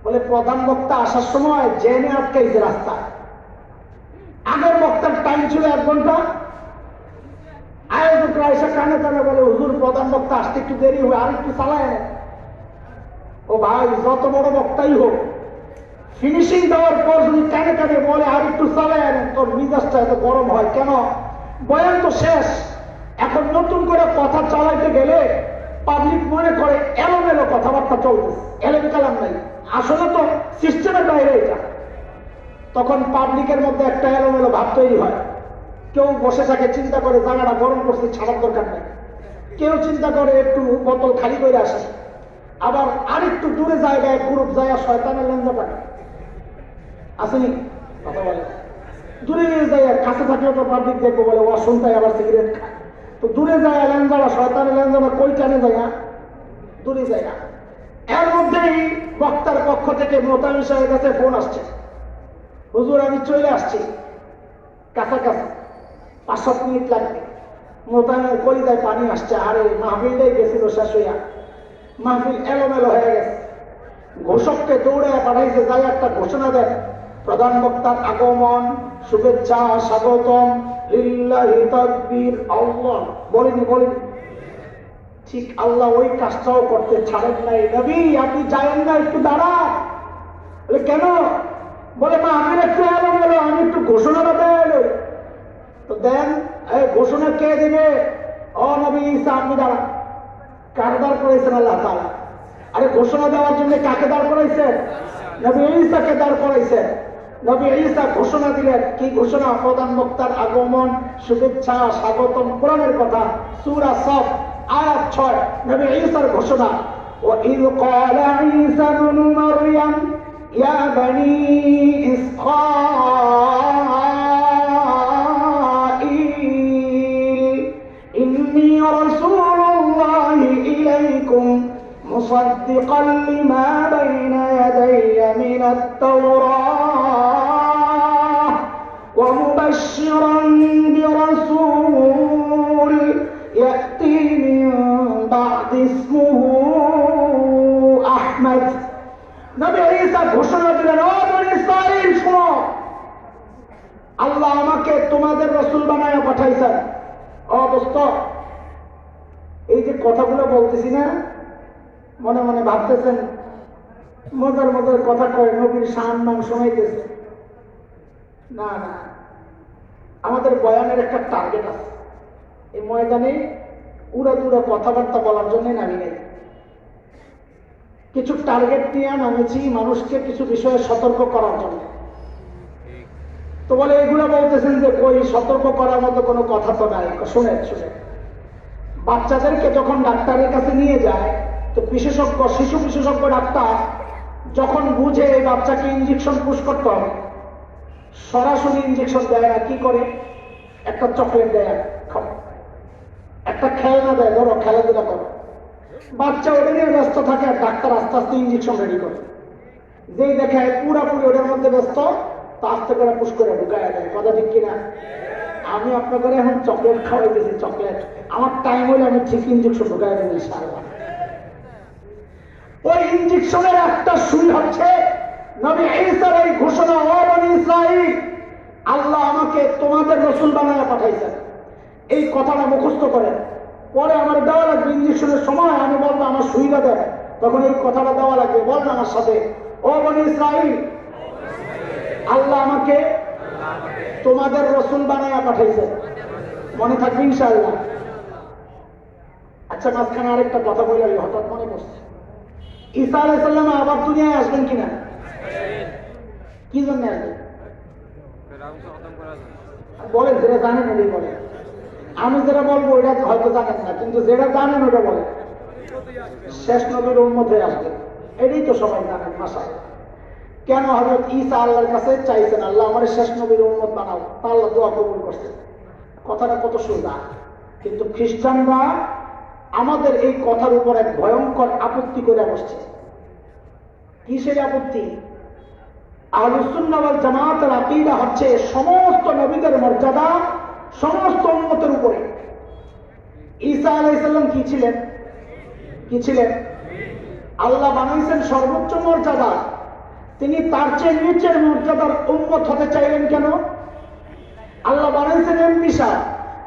S1: বলে, প্রধান বক্তা আসার সময় জেনে আটকাইছে রাস্তায়। আগের বক্তার টাইম ছিল 1 ঘন্টা। আয়োজকরা এসে কানে কানে বলে, হুজুর প্রধান বক্তা আসতে একটু দেরি হবে, আর একটু চালায়। ও ভাই, যত বড় বক্তাই হোক, ফিনিশিং দেওয়ার পর যদি কানে কানে বলে আর একটু চালায় আনেন, তোর মিজাজটা এত গরম হয় কেন? বয়ান তো শেষ, এখন নতুন করে কথা চালাইতে গেলে পাবলিক মনে করে এলোমেলো কথাবার্তা চলতেছে, এলেম কালাম নাই। আসলে তো সিস্টেমের বাইরে এটা। তখন পাবলিকের মধ্যে একটা এলোমেলো ভাব তৈরি হয়। কেউ বসে থাকে, চিন্তা করে জায়গাটা গরম করছে, ছাড়ার দরকার নেই। কেউ চিন্তা করে একটু বোতল খালি করে আসে। আবার আরেকটু দূরে জায়গায় গ্রুপ যায়, শয়তানের লেনজা পায়। আসেনি? কথা বলে দূরে যায়, কাছে থাকলে তো পাবলিক দেখবো, বলে ও শুনতে আবার সিগারেট খায়। তো দূরে যায় লেনজারা, শয়তানের লেনজারা কই টানে যায়, দূরে যায় না। এর মধ্যেই বক্তার পক্ষ থেকে মোতায়েন সাহেবের কাছে ফোন আসছে, হুজুর আমি চলে আসছি, কাছাকাছি 5-7 মিনিট লাগবে। মোতায়েনের কলিজায় পানি আসছে। আরে মাহফিলটাই গেছিল শেষ হইয়া, মাহফিল এলোমেলো হয়ে গেছে। ঘোষককে দৌড়ে পাঠাইছে, যাই একটা ঘোষণা দেন, প্রধান বক্তার আগমন, শুভেচ্ছা, স্বাগতম, লিল্লাহি তাকবীর, আল্লাহ। বলিনি? ঠিক আল্লাহ ওই কাজটাও করতে ছাড়েন নাই। নবী আপনি যাবেন না, একটু দাঁড়ান। বলে কেন? বলে মাহফিল একটু এলোমেলো, আমি একটু ঘোষণাটা দেন। তো দেন। এই ঘোষণা কে দিবে? ও নবী ঈসা আপনি দাঁড়ান। কার দাঁড় করাইছেন? আল্লাহ তাআলা। আরে ঘোষণা দেওয়ার জন্য কাকে দাঁড় করাইছেন? নবী ঈসাকে দাঁড় করাইছেন। নবী ঈসা ঘোষণা দিলেন। কি ঘোষণা? প্রধান বক্তার আগমন, শুভেচ্ছা, স্বাগতম, কোরআনের কথা, সূরা সফ আয়াত 6। নবী ঈসার ঘোষণা, وَإِذْ قَالَ عِيسَى ابْنُ مَرْيَمَ يَا بَنِي إِسْرَائِيلَ إِنِّي رَسُولُ اللَّهِ إِلَيْكُمْ مُصَدِّقًا لِمَا بَيْنَ يَدَيَّ مِنَ التَّوْرَاةِ وَمُبَشِّرًا بِرَسُولٍ يَأْتِي مِن بَعْدِ اسْمُهُ أَحْمَدُ। নবী ঈসা ঘোষণা দিলেন, ও বনী ইসরাঈল শোনো, আল্লাহ আমাকে তোমাদের রাসূল বানায়া পাঠাইছেন। ও দোস্ত, এই যে কথাগুলো বলতেছি না, মনে মনে ভাবতেছেন মজার মজার কথা কয়, নবীর সম্মান শোনাইতেছে। না না, আমাদের বয়ানের একটা টার্গেট আছে। এই ময়দানে উড়াদুরা কথাবার্তা বলার জন্য নামি নাই, কিছু টার্গেট নিয়ে নামেছি, মানুষকে কিছু বিষয়ে সতর্ক করার জন্য। তো বলে এগুলো বলতেছেন যে ওই সতর্ক করার মতো কোনো কথা তো নাই। শুনে বাচ্চাদেরকে যখন ডাক্তারের কাছে নিয়ে যায়, তো বিশেষজ্ঞ, শিশু বিশেষজ্ঞ ডাক্তার যখন বুঝে এই বাচ্চাকে ইঞ্জেকশন পুশ করতে হবে, সরাসরি ইঞ্জেকশন দেয় না। কি করে? একটা চকলেট দেয়, একটা খেলনা দেয়, ধরো খেলাধুলা করো, বাচ্চা ওটা নিয়ে ব্যস্ত থাকে, আর ডাক্তার আস্তে আস্তে ইঞ্জেকশন রেডি করে। যেই দেখে পুরাপুরি ওটার মধ্যে ব্যস্ত, তো আস্তে করে পুশ করে ঢুকায় দেয়। কথা ঠিক কিনা? আমি আপনাকে এখন চকলেট খাওয়াইতেছি, চকলেট আমার টাইম হলে আমি ঠিক ইঞ্জেকশন ঢুকাই দেবো ইনশাআল্লাহ। ওই ইঞ্জেকশনের একটা সুই হচ্ছে নবী ঈসার এই ঘোষণা, ও বনী ইসরাঈল আল্লাহ আমাকে তোমাদের রাসূল বানায়া পাঠাইছেন। এই কথাটা মুখস্থ করেন, পরে আমার দেওয়া লাগবে ইঞ্জেকশনের সময় আমি বলবো আমার সুইটা দেয়, তখন এই কথাটা দেওয়া লাগবে। বলেন আমার সাথে, ও বনী ইসরাঈল আল্লাহ আমাকে তোমাদের রাসূল বানায়া পাঠাইছেন। মনে থাকবে ইনশাআল্লাহ। আচ্ছা, মাঝখানে আরেকটা কথা বলে হঠাৎ মনে পড়ছে, ঈসা আলাইহিস সালাম আবার দুনিয়ায় আসবেন কিনা? কি জন্য আসবেন বলেন? যেটা জানেন ওটাই বলেন। আমি যেটা বলবো ওটা হয়তো জানেন না, কিন্তু যেটা জানেন ওটা বলেন। শেষ নবীর উম্মত হয়ে আসবেন, এটাই তো সবাই জানেন। মাশাআল্লাহ। কেন হযরত ঈসা আল্লাহর কাছে চাইছেন, আল্লাহ আমার শেষ নবীর উম্মত বানাও, তা আল্লাহ দোয়া কবুল করছেন। কথাটা কত সোজা, কিন্তু খ্রিস্টানরা আমাদের এই কথার উপর এক ভয়ঙ্কর আপত্তি করে বসছে। কি সেই আপত্তি? আহলুস সুন্নাহ ওয়াল জামাতের আকীদা হচ্ছে সমস্ত নবীদের মর্যাদা সমস্ত উম্মতের উপরে। ঈসা আলাইহিস সালাম কি ছিলেন? আল্লাহ বানাইছেন সর্বোচ্চ মর্যাদা, তিনি তার চেয়ে নিচের মর্যাদার উম্মত হতে চাইলেন কেন? আল্লাহ বানাইছেন এমপি সাহেব,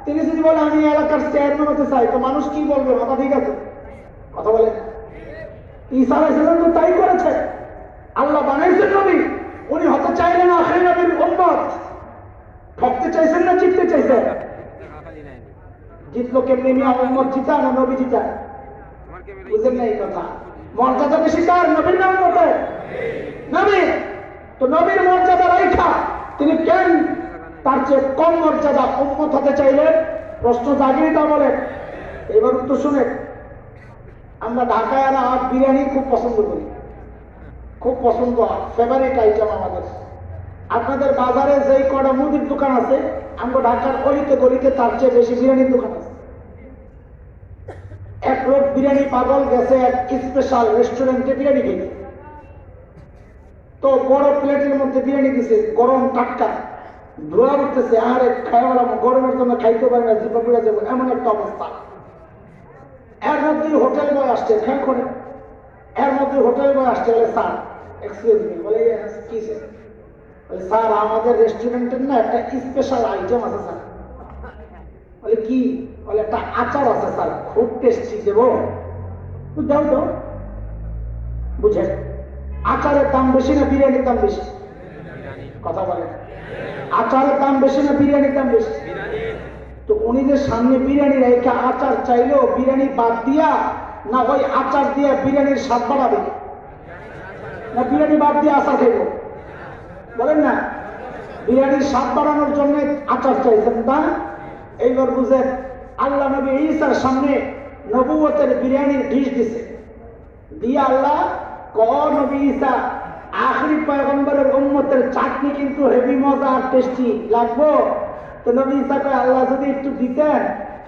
S1: তিনি যদি বলে আমি এলাকার চেয়ারম্যান হতে চাই, তো মানুষ কি বলবে? মাথা ঠিক আছে? কথা বলেন। ঈসা আলাইহিস সালাম তো তাই করেছে। আল্লাহ বানাইছেন নবী, উনি হতে চাইলেন আখির নবীর উম্মত। ঠকতে চাইছেন না জিততে চাইছেন? জিতলো কেমনি? মিয়া উম্মত জিতা না নবী জিতা? বুঝেন না এই কথা? মর্যাদা বেশি কার? নবীর না উম্মতের? নবী। তো নবীর মর্যাদা রাইখা তিনি কেন তার চেয়ে কম মর্যাদা উম্মত হতে চাইলেন? প্রশ্ন জাগিয়ে তা বলেন। এবার উত্তর শুনেন। আমরা ঢাকায় বিরিয়ানি খুব পছন্দ করি, খুব পছন্দ, ফেভারিট আইটেম আমাদের। আপনাদের বাজারে যেই কটা মুদির দোকান আছে, আমরা ঢাকার অলিতে গলিতে তার চেয়ে বেশি বিরিয়ানির দোকান আছে। এক লোক বিরিয়ানি পাগল গেছে এক স্পেশাল রেস্টুরেন্টে বিরিয়ানি খেতে। তো বড় প্লেটের মধ্যে বিরিয়ানি দিছে, গরম টাটকা, ধোয়া উঠতেছে, আরে খাওয়া গরমের জন্য খাইতে পারে না, জিপা পুড়ে যাবো, এমন একটা অবস্থা। এর মধ্যে হোটেল বয় আসছে, খেয়াল করে, এর মধ্যে হোটেল বয় আসছে, বলে স্যার এক্সকিউজ মি, বলে কি স্যার? বলে স্যার আমাদের রেস্টুরেন্টের না একটা স্পেশাল আইটেম আছে স্যার। বলে কি? বলে একটা আচার আছে স্যার, খুব টেস্টি, দেবো? দাও দাও। বুঝেন, আচারের দাম বেশি না বিরিয়ানির দাম বেশি? কথা বলেন, আচারের দাম বেশি না বিরিয়ানির দাম বেশি? তো উনি যে সামনে বিরিয়ানি রেখে আচার চাইলো, বিরিয়ানি বাদ দিয়া না ওই আচার দিয়ে বিরিয়ানির স্বাদ বাড়াবে, না বিরিয়ানি বাদ দিয়ে আচার খাইব? বলেন না, বিরিয়ানির স্বাদ বাড়ানোর জন্য আচার চাইছেন না? এইবার বুঝেন, আল্লাহ নবী ঈসার সামনে নবুয়তের বিরিয়ানির ডিশ দিছে, দিয়ে আল্লাহ নবী ঈসা আখরি পয়গম্বরের উম্মতের চাটনি কিন্তু হেভি মজা আর টেস্টি লাগবো। তো নবী ঈসা কয়, আল্লাহ যদি একটু দিতেন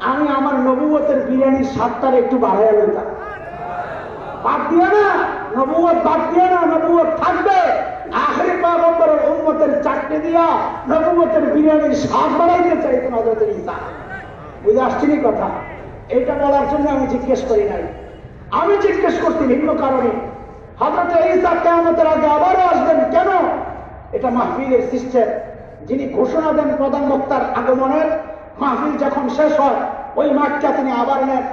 S1: আমি আমার নবুয়তের বিরিয়ানির স্বাদটার একটু বাড়াইয়া লইতাম। বাদ দিয়ে না, নবুয়ত বাদ দিয়ে না, নবুয়ত থাকবে। আখরি পয়গম্বরের উম্মতের চাটনি দিয়া নবুয়তের বিরিয়ানির স্বাদ বাড়াইতে চাইতেন হযরত ঈসা। বুঝে আসছেনি কথা? এটা বলার জন্য আমি জিজ্ঞেস করি নাই, আমি জিজ্ঞেস করছি ভিন্ন কারণে। হযরত ঈসা কিয়ামতের আগে আবারও আসবেন কেন? এটা মাহফিলের সিস্টেম। যিনি ঘোষণা দেন প্রধান বক্তার আগমনের, মাহফিল যখন শেষ হয় ওই মাঠটা তিনি আবার নেন।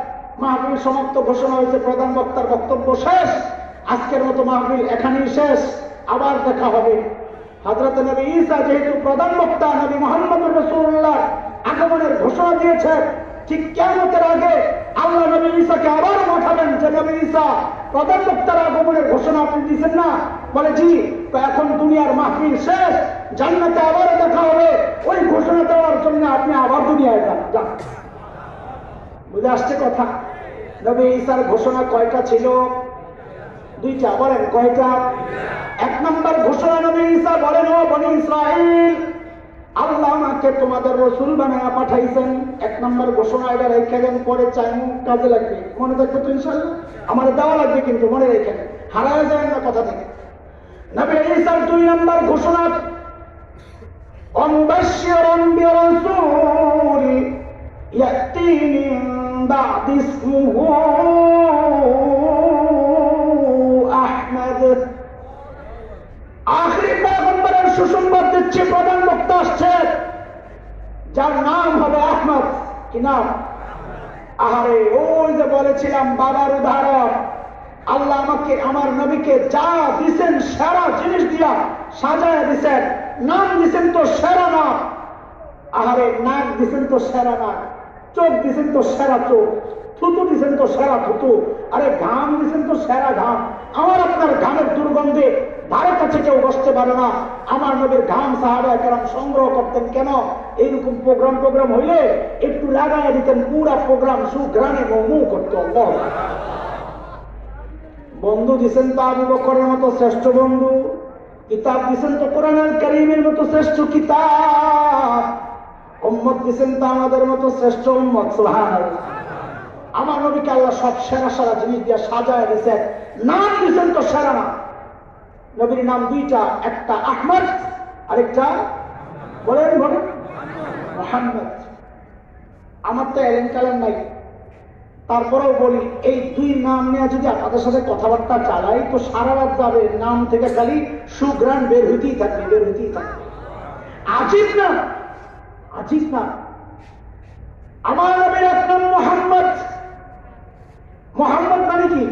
S1: মাহফিল সমাপ্ত, ঘোষণা হয়েছে প্রধান বক্তার বক্তব্য শেষ, আজকের মতো মাহফিল এখানেই শেষ, আবার দেখা হবে। হযরত নবী ঈসা যেহেতু প্রধান বক্তা, নবী মুহাম্মদুর রাসূলুল্লাহ আগমনের ঘোষণা দিয়েছেন, ঠিক কিয়ামতের আগে আল্লাহ নবী ঈসাকে আবার পাঠাবেন যে নবী ঈসা প্রধান বক্তার আগমনের ঘোষণা আপনি দিচ্ছেন না? বলে জি। এখন দুনিয়ার মাহফিল শেষ, জান্নাতে আবার দেখা হবে, ওই ঘোষণা দেওয়ার জন্য আপনি আবার দুনিয়ায় যান। বুঝে আসছে কথা? নবী ঈসার ঘোষণা কয়টা ছিল? দুইটা। বলেন কয়টা? এক নম্বর ঘোষণা নবী ঈসা বলেন, ও বনি ইসরাইল, আল্লাহ আমাকে তোমাদের রসুল বানায়া পাঠাইছেন। এক নম্বর ঘোষণা, এটা রেখে দেন, পরে চাই কাজে লাগবে, মনে থাকবে তো ইনশাআল্লাহ? আমার দেওয়া লাগবে কিন্তু, মনে রেখে দেন, হারায় যায় না কথা থেকে। নবী ঈসার দুই নম্বর ঘোষণা, অমুবাশশিরান বিরাসূল ইয়াতি মিন বা'দি ইসমুহু আহমদ। আখরি পয়গম্বরের সুসংবাদ দিচ্ছে, প্রধান বক্তা আসছে যার নাম হবে আহমদ। কি নাম? আহারে, ওই যে বলেছিলাম বাবার উদাহরণ, আল্লাহ আমাকে আমার নবীকে যা দিছেন সেরা জিনিস দিয়া সাজায় দিছেন, নাম দিছেন তো সেরা নাম। আহারে, নাক দিছেন তো সেরা নাক, চোখ দিছেন তো সেরা চোখ, থুতু দিছেন তো সেরা থুতু, আরে ঘাম দিছেন তো সেরা ঘাম। আমার আপনার ঘামের দুর্গন্ধে ধারে কাছে কেউ বসতে পারে না। আমার নবীর ঘাম সাহাবায়ে কেরাম সংগ্রহ করতেন কেন? এইরকম প্রোগ্রাম হইলে একটু লাগাইয়া দিতেন, পুরা প্রোগ্রাম সুঘ্রাণে মৌ করতো। বন্ধু দিছেন তো আবু বকরের মতো শ্রেষ্ঠ বন্ধু, কিতাব দিছেন তো কোরআনুল কারীমের মতো শ্রেষ্ঠ কিতাব, উম্মত দিছেন তো আমাদের মতো শ্রেষ্ঠ উম্মত। সুবহানাল্লাহ। আমার নবীকে আল্লাহ সব সেরা সেরা জিনিস দিয়ে সাজায় দিয়েছেন, নাম দিছেন তো সেরা নাম। নবীর নাম দুইটা, একটা আহমদ, আরেকটা বলেন মুহাম্মদ। আমার তো এলেন কালেন নাই, তারপরেও বলি, এই দুই নাম নিয়ে যদি আপনাদের সাথে কথাবার্তা চালাই তো সারা রাত যাবে, নাম থেকে খালি সুঘ্রাণ বের হইতেই থাকবে, বের হইতেই থাকবে। আজীব না, আজীব না। আমার নবীর এক নাম মুহাম্মদ। মুহাম্মদ মানে কি?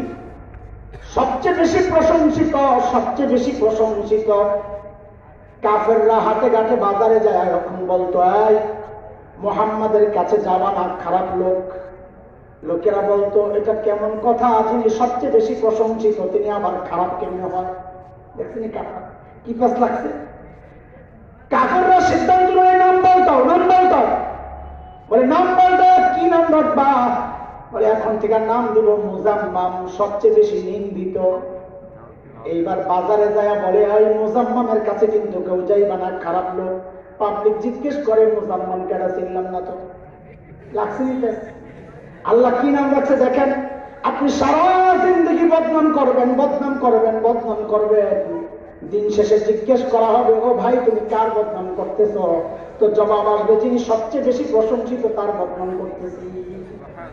S1: সবচেয়ে বেশি প্রশংসিত, সবচেয়ে বেশি প্রশংসিত। কাফেররা হাটে ঘাটে বাজারে যায় এরকম বলতো, এই মুহাম্মাদের কাছে যাবা না, খারাপ লোক। লোকেরা বলতো, এটা কেমন কথা, যিনি সবচেয়ে বেশি প্রশংসিত তিনি আবার খারাপ কেমনে হয়? দেখছেন কি পাস লাগছে? কাফেররা সিদ্ধান্ত নিয়ে নাম বলতাও, নাম বলতাও, বলে নাম বলতো, কি নাম রাখবা? বলে এখন থেকে নাম দিব মুজাম্মাম, সবচেয়ে বেশি নিন্দিত। এইবার বাজারে যায় বলে, এই মুজাম্মামের কাছে কিন্তু কেউ যাইবা না, খারাপ লোক। পাবলিক জিজ্ঞেস করে, মুজাম্মাম কেডা, চিনলাম না তো। লাগছে নিতে। আল্লাহ কি নাম রাখছে দেখেন, আপনি সারা জিন্দগি বদনাম করবেন, বদনাম করবেন, বদনাম করবেন। দিন শেষে জিজ্ঞেস করা হবে, ও ভাই তুমি কার বদনাম করতেছ? তো জবাব আসবে, যিনি সবচেয়ে বেশি প্রশংসিত তার বদনাম করতেছি।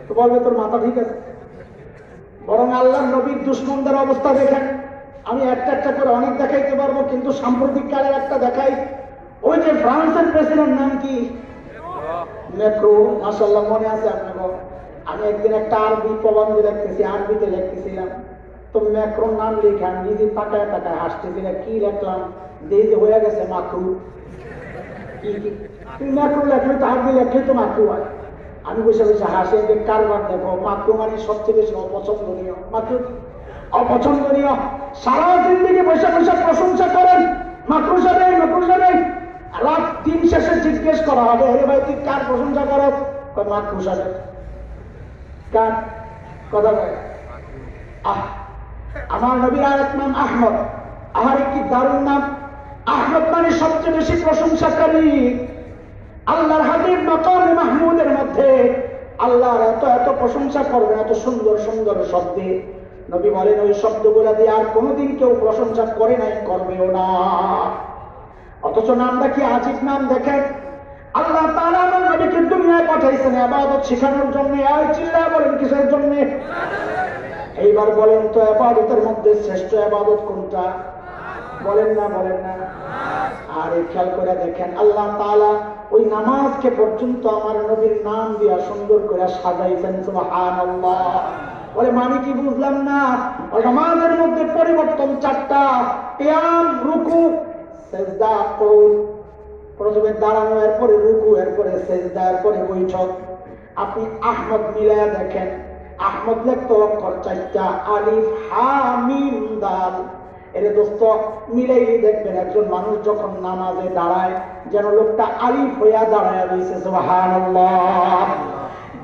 S1: তো বলবে তোর মাথা ঠিক আছে? বরং আল্লাহর নবীর দুশমনদের অবস্থা দেখেন। আমি একটা একটা করে অনেক দেখাইতে পারবো, কিন্তু সাম্প্রতিক কালের একটা দেখাই। ওই যে ফ্রান্সের প্রেসিডেন্ট নাম কি? ম্যাক্রো। মাশাআল্লাহ, মনে আছে আপনার? আমি একদিন একটা আরবি প্রবন্ধ লিখতেছি, আরবিতে লিখতেছিলাম। তো ম্যাক্রোর নাম লিখে আমি নিজে তাকায় তাকায় হাসতেছিলাম। কি লিখলাম? যে হয়ে গেছে মাকরু। কি তুমি ম্যাক্রো লেখলে তো আরবি লেখলে তো মাকরু হয়। আমি বসে বসে হাসি, যে কারবার দেখো। মাকরু মানে সবচেয়ে বেশি অপছন্দনীয়। মাকরু অপছন্দনীয়। সারা জিন্দেগি বসে বসে প্রশংসা করেন, মাকরু সাহেব, মাকরু সাহেব। রাত দিন শেষে জিজ্ঞেস করা হবে, আরে ভাই তুই কার প্রশংসা করো? মাকরু সাহেব। কার কথা বলে? আমার নবীর আরেক নাম আহমদ। আহারে কি দারুণ নাম! আহমদ মানে সবচেয়ে বেশি প্রশংসাকারী। আল্লাহর হাবিব মাকামে মাহমুদের মধ্যে আল্লাহর এত এত প্রশংসা করবেন, এত সুন্দর সুন্দর শব্দে। নবী বলেন ওই শব্দগুলা দিয়ে আর কোনোদিন কেউ প্রশংসা করে নাই, করবেও না। অথচ নামটা কি আজীব নাম দেখেন। আল্লাহ তাআলা আমার নবীকে দুনিয়ায় পাঠাইছেন ইবাদত শেখানোর জন্য। আর চিল্লায় বলেন কিসের জন্য? এইবার বলেন তো ইবাদতের মধ্যে শ্রেষ্ঠ ইবাদত কোনটা? বলেন না, বলেন না। আর খেয়াল করে দেখেন, আল্লাহ তাআলা ওই নামাজকে পর্যন্ত আমার নবীর নাম দিয়া সুন্দর করে সাজাইছেন। সুবহানাল্লাহ। বলে মানে কি বুঝলাম না? ওই নামাজের মধ্যে পরিবর্তন চারটা: কিয়াম, রুকু, সিজদা, কুনুত। প্রথমে দাঁড়ানো, এরপরে রুকু, এরপরে সিজদা, এরপরে বৈঠক। আপনি আহমদ মিলায়া দেখেন, আহমদ লিখতে অক্ষর চারটা: আলিফ, হা, মিম, দাল। এরে দোস্ত মিলেই দেখবেন একজন মানুষ যখন নামাজে দাঁড়ায় যেন লোকটা আলিফ হইয়া দাঁড়ায় রয়েছে। সুবহানাল্লাহ।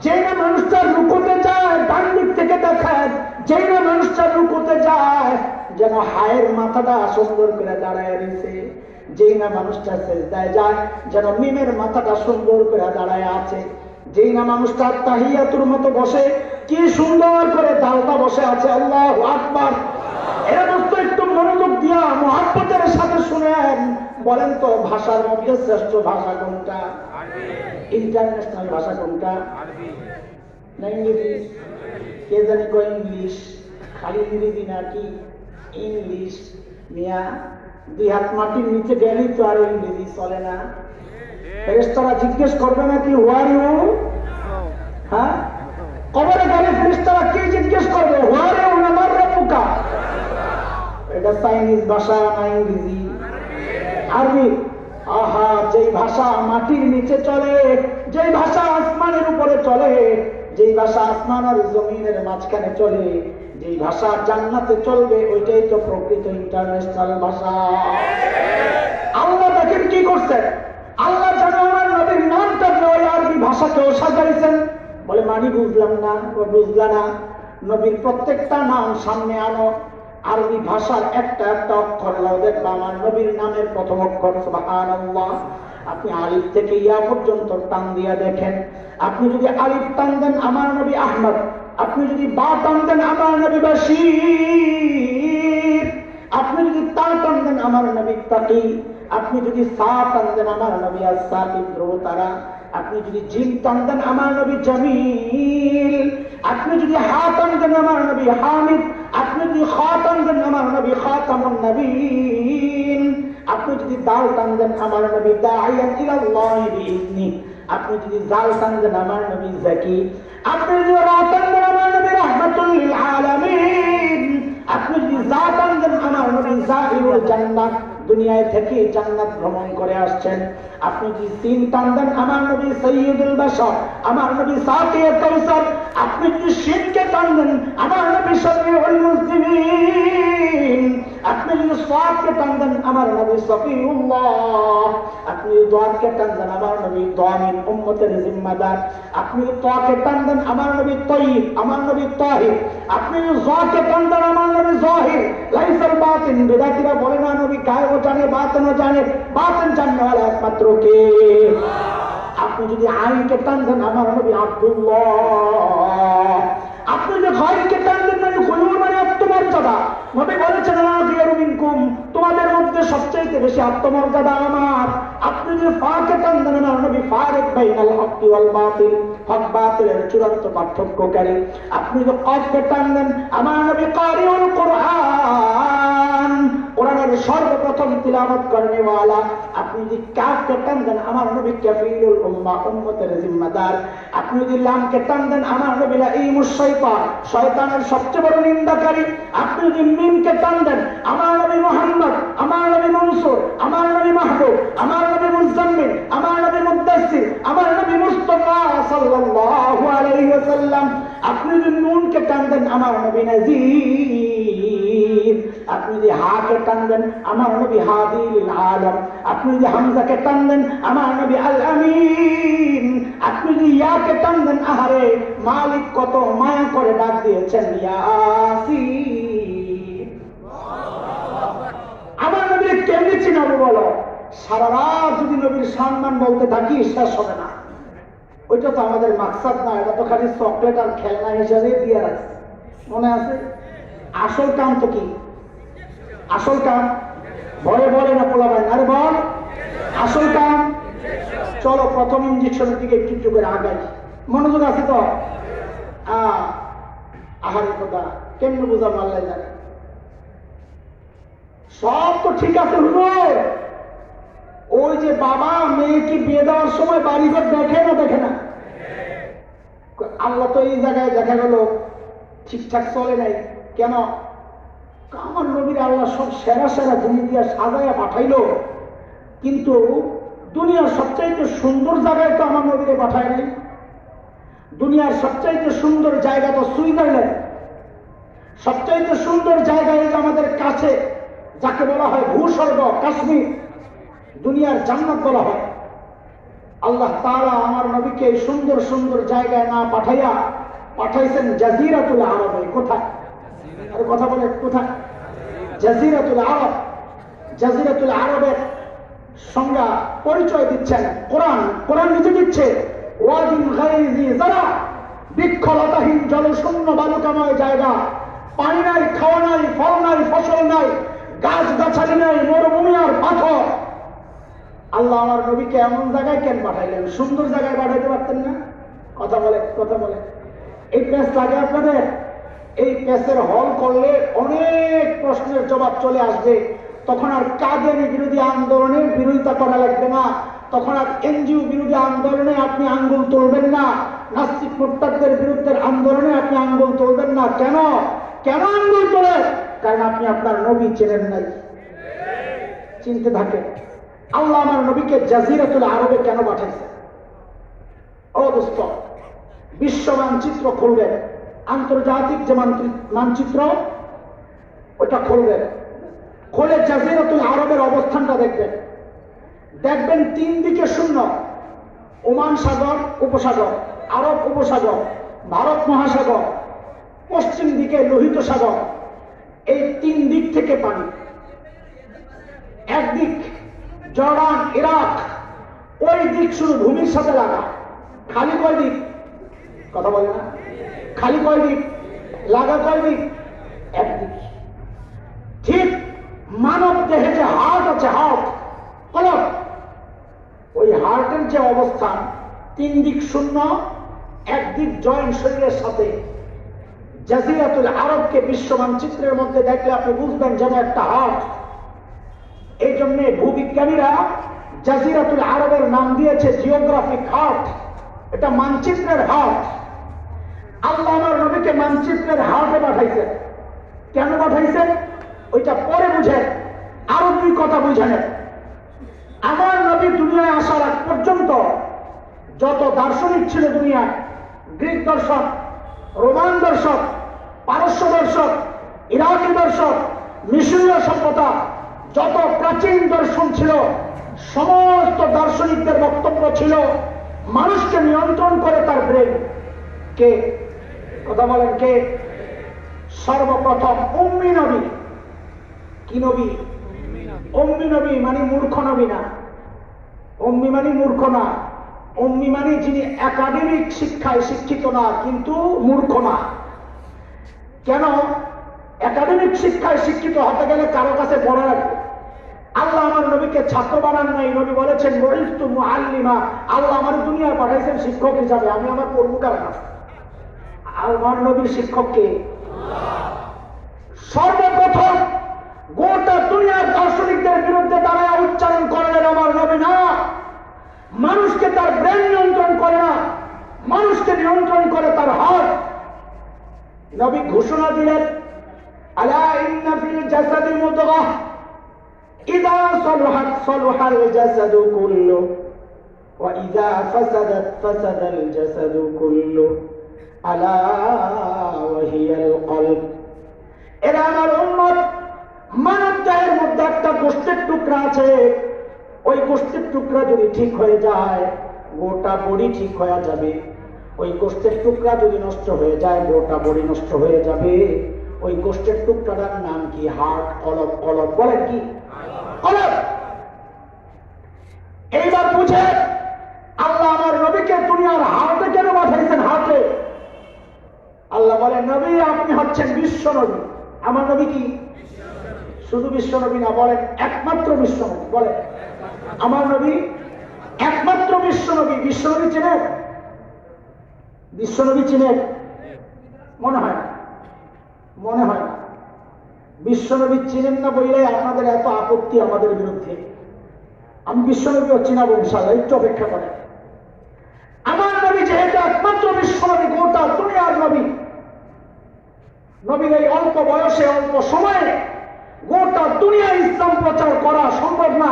S1: যেই না মানুষটা রুকুতে যায়, ডান দিক থেকে দেখেন, যেই না মানুষটা রুকুতে যায় যেন হায়ের মাথাটা সুন্দর করে দাঁড়ায় রয়েছে। যেই না মানুষটা সিজদায় যায় যেন মিমের মাথাটা সুন্দর করে দাঁড়ায় আছে। যেই না মানুষটা তাহিয়াতুর মতো বসে কি সুন্দর করে দালটা বসে আছে। আল্লাহু আকবার। এরা দোস্ত একটু মনোযোগ দিয়া মুহাব্বতের সাথে শুনেন। বলেন তো ভাষার মধ্যে শ্রেষ্ঠ ভাষা কোনটা? ইন্টারন্যাশনাল ভাষা কোনটা? না ইংরেজি? কে জানে কয় ইংলিশ। খালি ইংরেজি নাকি ইংলিশ? মিয়া দুই হাত মাটির নিচে গেলেই তো আর ইংরেজি চলে না। ফেরেশতারা জিজ্ঞেস করবে নাকি হু আর ইউ? হ্যাঁ, কবরে গেলে ফেরেশতারা কি জিজ্ঞেস করবে? হু আর ইউ না মান রাব্বুকা? এটা চাইনিজ ভাষা না ইংরেজি? আরবি। আহা, যেই ভাষা মাটির নিচে চলে, যেই ভাষা আসমানের উপরে চলে, যেই ভাষা আসমান আর জমিনের মাঝখানে চলে, যেই ভাষা জান্নাতে চলবে, ওইটাই তো প্রকৃত ইন্টারন্যাশনাল ভাষা। আল্লাহ দেখেন কি করছেন। আল্লাহ যেন আমার নবীর নামটা ওই আরবি ভাষাকেও সাজাইছেন। বলে মানি বুঝলাম না। বুঝলা না? নবীর প্রত্যেকটা নাম সামনে আনো, আরবি ভাষার একটা একটা অক্ষর লাও, দেখবা আমার নবীর নামের প্রথম অক্ষর সুবহানাল্লাহ। আপনি আলিফ থেকে ইয়া পর্যন্ত টান দিয়া দেখেন। আপনি যদি আলিফ টান দেন আমার নবী আহমদ, আপনি যদি বা টান দেন আমার নবী বাশীর, আপনি যদি তা টান দেন আমার নবী তাকি, আপনি যদি সা টান দেন আমার নবী আস-সাকিব, ধ্রুবতারা, আপনি যদি জিম টান দেন আমার নবী জামিল, আপনি যদি হা টান দেন আমার নবী হামিদ, আপনি যদি খা টান দেন আমার নবী খাতামুন নবীন, আপনি যদি দাল টান দেন আমার নবী দাঈয়ান ইলাল্লাহি বিইذনি, আপনি যদি জাল টান দেন আমার নবী যাকি, আপনি যদি রা টান দেন আমার নবী রাহমাতুল লিল আলামিন, আপনি যদি জা টান দেন আমার নবী যাহিরুল জান্নাত, দুনিয়ায় থেকে জান্নাত ভ্রমণ করে আসছেন। আপনি যদি সিন টান দেন আমার নবী সাইয়্যিদুল বাশার, আমার নবী সাকিয়ে কাউসার, আপনি যদি শিনকে টান দেন আমার নবী শফিউল মুসলিমিন, আপনি যদি সাদকে টান দেন আমার নবী সফিউল্লাহ, আপনি যদি দাকে টান দেন আমার নবী দামিন উম্মতের জিম্মাদার, আপনি যদি তাকে টান দেন আমার নবী তাইয়িব, আমার নবী তাহির, আপনি যদি যাকে টান দেন আমার নবী জাহির লাইসাল বাতিন। বেদাতীরা বলে না নবী গায়ব জানে, বাতিনও জানে, বাতিন জাননেওয়ালা একমাত্র কে? আপনি যদি আইনকে টান দেন আমার নবী আব্দুল্লাহ, আপনি যদি গায়বকে টান নবী বলেছেন তোমাদের মধ্যে সবচেয়ে বেশি আত্মমর্যাদা আমার। আপনি যদি ফাকে টান দেন, আমার নবী ফারিক বাইনাল হক্কি ওয়াল বাতিল, হক বাতিলের চূড়ান্ত পার্থক্যকারী। আপনি যদি কফকে টান দেন, আমার নবী কারিউল কুরআন, কোরআনের সর্বপ্রথম তিলাওয়াত করনেওয়ালা। আপনি যদি কাফকে টান দেন, আমার নবী কাফিরুল উম্মাহ, উম্মতের জিম্মাদার। আপনি যদি লামকে টান দেন, আমার নবী লাঈমুশ শাইতান, শয়তানের সবচেয়ে বড় নিন্দাকারী। আপনি যদি মিমকে টান দেন, আমার নবী মুহাম্মদ, আমার নবী মনসুর, আমার নবী মাহবুব, আমার নবী মুজাম্মিল, আমার নবী মুদ্দাসসির, আমার নবী মুস্তাফা সাল্লাল্লাহু আলাইহি ওয়াসাল্লাম। আপনি যদি নুনকে টান দেন, আমার নবী নাযীর। আপনি যদি হাকে টান দেন, আমার নবী হাদিল আলম। আপনি যদি হামজাকে টান দেন, আমার নবী আল আমিন। আপনি যদি ইয়াকে টান দেন, আহারে মালিক কত মায়া করে ডাক দিয়েছেন ইয়াসিন। আমার নবীর কেমনি চিনাবো বলো? সারা রাত যদি নবীর সম্মান বলতে থাকি শেষ হবে না। ওইটা তো আমাদের মাকসাদ না, এটা তো খালি চকলেট আর খেলনা হিসাবে দিয়ে রাখছে, মনে আছে? আসল কাম তো কি? আসল কাম ভয়ে বলে না পোলাবেন, আরে বল আসল কাম। চলো প্রথম ইঞ্জেকশনের দিকে একটু একটু করে আগাই। মনোযোগ আছে তো? আহারে কথা কেমনে বোঝাবো আল্লাহ জানে। সব তো ঠিক আছে হুজুর, ওই যে বাবা মেয়েকে বিয়ে দেওয়ার সময় বাড়িঘর দেখে না দেখে না? আল্লাহ তো এই জায়গায় দেখা গেল ঠিকঠাক চলে নাই কেন? আমার নবীর আল্লাহ সব সেরা সেরা জিনিস দিয়ে সাজাইয়া পাঠাইলো, কিন্তু দুনিয়ার সবচাইতে সুন্দর জায়গায় তো আমার নবীরে পাঠায় নাই। দুনিয়ার সবচাইতে সুন্দর জায়গা তো সুইজারল্যান্ড, সবচাইতে সুন্দর জায়গা এই আমাদের কাছে যাকে বলা হয় ভূস্বর্গ কাশ্মীর, দুনিয়ার জান্নাত বলা হয়। আল্লাহ তাআলা আমার নবীকে এই সুন্দর সুন্দর জায়গায় না পাঠাইয়া পাঠাইছেন জাজিরাতুল আরবে। কোথায়? আরে কথা বলে কোথায়? জাজিরাতুল আরব। জাজিরাতুল আরবের সংজ্ঞা পরিচয় দিচ্ছেন কোরআন। কোরআন নিজে দিচ্ছে ওয়াদিন গায়রি জি যারা, বৃক্ষলতাহীন জলশূন্য বালুকাময় জায়গা, পানি নাই, খাওয়া নাই, ফল নাই, ফসল নাই, গাছ গাছালি নাই, মরুভূমি আর পাথর। আল্লাহ আমার নবীকে এমন জায়গায় কেন পাঠাইলেন? সুন্দর জায়গায় পাঠাইতে পারতেন না? কথা বলে কথা বলে। এই প্যাচ লাগে আপনাদের? এই প্যাচের হল করলে অনেক প্রশ্নের জবাব চলে আসবে। তখন আর কাদিয়ানী বিরোধী আন্দোলনের বিরোধিতা করা লাগবে না, তখন আর এনজিও বিরোধী আন্দোলনে আপনি আঙ্গুল তুলবেন না, নাস্তিক মুরতাদদের বিরুদ্ধে আন্দোলনে আপনি আঙ্গুল তুলবেন না। কেন? কেন আঙ্গুল তোলেন? কারণ আপনি আপনার নবী চেনেন নাই। চিনতে থাকেন। আল্লাহ আমার নবীকে জাজিরাতুল আরবে কেন পাঠাইছে? ও দোস্ত, বিশ্ব মানচিত্র খুলবেন, আন্তর্জাতিক যে মানচিত্র ওটা খুলবেন, খুলে জাজিরাতুল আরবের অবস্থানটা দেখবেন। দেখবেন তিন দিকে শূন্য, ওমান সাগর উপসাগর, আরব উপসাগর, ভারত মহাসাগর, পশ্চিম দিকে লোহিত সাগর। এই তিন দিক থেকে পানি। একদিক জর্ডান, ইরাক, ওই দিক শুধু ভূমির সাথে লাগা। খালি কয় দিক? কথা বলে না? খালি কয় দিক? লাগা কয় দিক? একদিক। ঠিক মানব দেহে যে হার্ট আছে, হার্ট কলব, ওই হার্টের যে অবস্থান, তিন দিক শূন্য, একদিক জয়েন্ট শরীরের সাথে। জাজিরাতুল আরবকে বিশ্ব মানচিত্রের মধ্যে দেখলে আপনি বুঝবেন যেন একটা হার্ট। এই জন্য ভূবিজ্ঞানীরা জাজিরাতুল আরবের নাম দিয়েছে জিওগ্রাফিক হার্ট। এটা মানচিত্রের হার্ট। আল্লাহ আমার নবীকে মানচিত্রের হার্টে পাঠাইছে। কেন পাঠাইছে ওইটা পরে বুঝেন, আরো দুই কথা বুঝে নেন। আমার নবী দুনিয়ায় আসার আগ পর্যন্ত যত দার্শনিক ছিল দুনিয়ায়, গ্রিক দর্শন, রোমান দর্শন, পারস্য দর্শন, ইরাকি দর্শন, মিশরীয় সভ্যতা, যত প্রাচীন দর্শন ছিল, সমস্ত দার্শনিকদের বক্তব্য ছিল মানুষকে নিয়ন্ত্রণ করে তার ব্রেন। কে? কথা বলেন কে? সর্বপ্রথম উম্মি নবী। কি নবী? উম্মি নবী মানে মূর্খ নবী না। উম্মি মানে মূর্খ না। উম্মি মানে যিনি একাডেমিক শিক্ষায় শিক্ষিত না কিন্তু মূর্খ না। কেন? একাডেমিক শিক্ষায় শিক্ষিত হতে গেলে কারো কাছে পড়া লাগবে। আল্লাহ আমার নবীকে ছাত্র বানান নাই, নবী বলেছেন বুইসতু মুআল্লিমা, আল্লাহ আমার দুনিয়ায় পাঠাইছেন শিক্ষক হিসাবে, আমি আমার পড়বো কার কাছে? আমার নবীর শিক্ষককে সর্বপ্রথম গোটা দুনিয়ার দার্শনিকদের বিরুদ্ধে দাঁড়ায় উচ্চারণ করলেন আমার নবী না, মানুষকে তার ব্রেন নিয়ন্ত্রণ করে না, মানুষকে নিয়ন্ত্রণ করে তার হাত। নবী ঘোষণা দিলেন আলা ইন্না ফিল জাসাদি মুদগাহ ইযা সালাহাত সালাহাল জাসাদু কুল্লু ওয়া ইযা ফাসাদাত ফাসাদাল জাসাদু কুল্লু আলা ওয়া হিয়াল কলব। এরা আমার উম্মত, মানব দেহের মধ্যে একটা গোষ্ঠের টুকরা আছে, ওই গোষ্ঠের টুকরা যদি ঠিক হয়ে যায় গোটা বডি ঠিক হয়ে যাবে, ওই গোষ্ঠের টুকরা যদি নষ্ট হয়ে যায় গোটা বডি নষ্ট হয়ে যাবে। ওই গোষ্ঠের টুকরাটার নাম কি? হার্ট, কলব। কলব বলেন কি? কলব। এইবার বুঝে আল্লাহ আমার নবীকে দুনিয়ার হার্টে কেন পাঠাইছেন? হার্টে আল্লাহ বলেন নবী আপনি হচ্ছেন বিশ্ব নবী। আমার নবী কি শুধু বিশ্ব নবী না, বলেন একমাত্র বিশ্ব নবী। বলেন আমার নবী একমাত্র বিশ্ব নবী। বিশ্ব নবী চেনেন? বিশ্ব নবী চিনেন? মনে হয় না, মনে হয় না। বিশ্ব নবী চিনেন না বললে আপনাদের এত আপত্তি আমাদের বিরুদ্ধে। আমি বিশ্ব নবীও চিনাবো ইনশাআল্লাহ, একটু অপেক্ষা করেন। আমার নবী যেহেতু একমাত্র বিশ্ব নবী, গোটা দুনিয়ার নবী, নবীর এই অল্প বয়সে অল্প সময়ে গোটা দুনিয়ায় ইসলাম প্রচার করা সম্ভব না।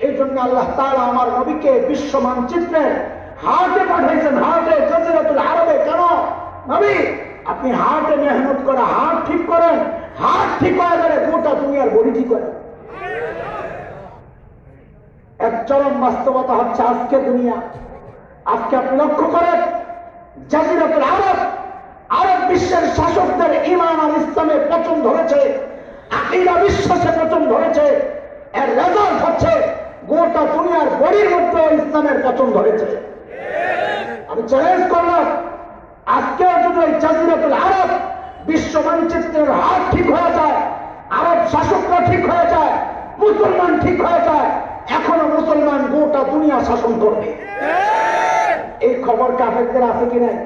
S1: এই জন্য আল্লাহ তাআলা আমার নবীকে বিশ্ব মানচিত্রের হার্টে পাঠাইছেন। হার্টে, জাজিরাতুল আরবে। কেন? নবী আপনি হার্টে মেহনত করে হার্ট ঠিক করেন, হার্ট ঠিক হয়ে গেলে গোটা দুনিয়ার বডি ঠিক করেন। এক চরম বাস্তবতা হচ্ছে আজকে দুনিয়া। আজকে আপনি লক্ষ্য করেন জাজিরাতুল আরব, আরব বিশ্বের শাসকদের ঈমান আর ইসলামের পতন ধরেছে, আকীদা বিশ্বাসে পতন ধরেছে। এর রেজাল্ট হচ্ছে গোটা দুনিয়ার বডির মধ্যে ইসলামের পতন ধরেছে। আমি চ্যালেঞ্জ করলাম আজকেও যদি ওই জাজিরাতুল আরব বিশ্ব মানচিত্রের হাত ঠিক হয়ে যায়, আরব শাসকরা ঠিক হয়ে যায়, মুসলমান ঠিক হয়ে যায়, এখনো মুসলমান গোটা দুনিয়া শাসন করবে। এই খবর কাফেরদের আছে কি নাই?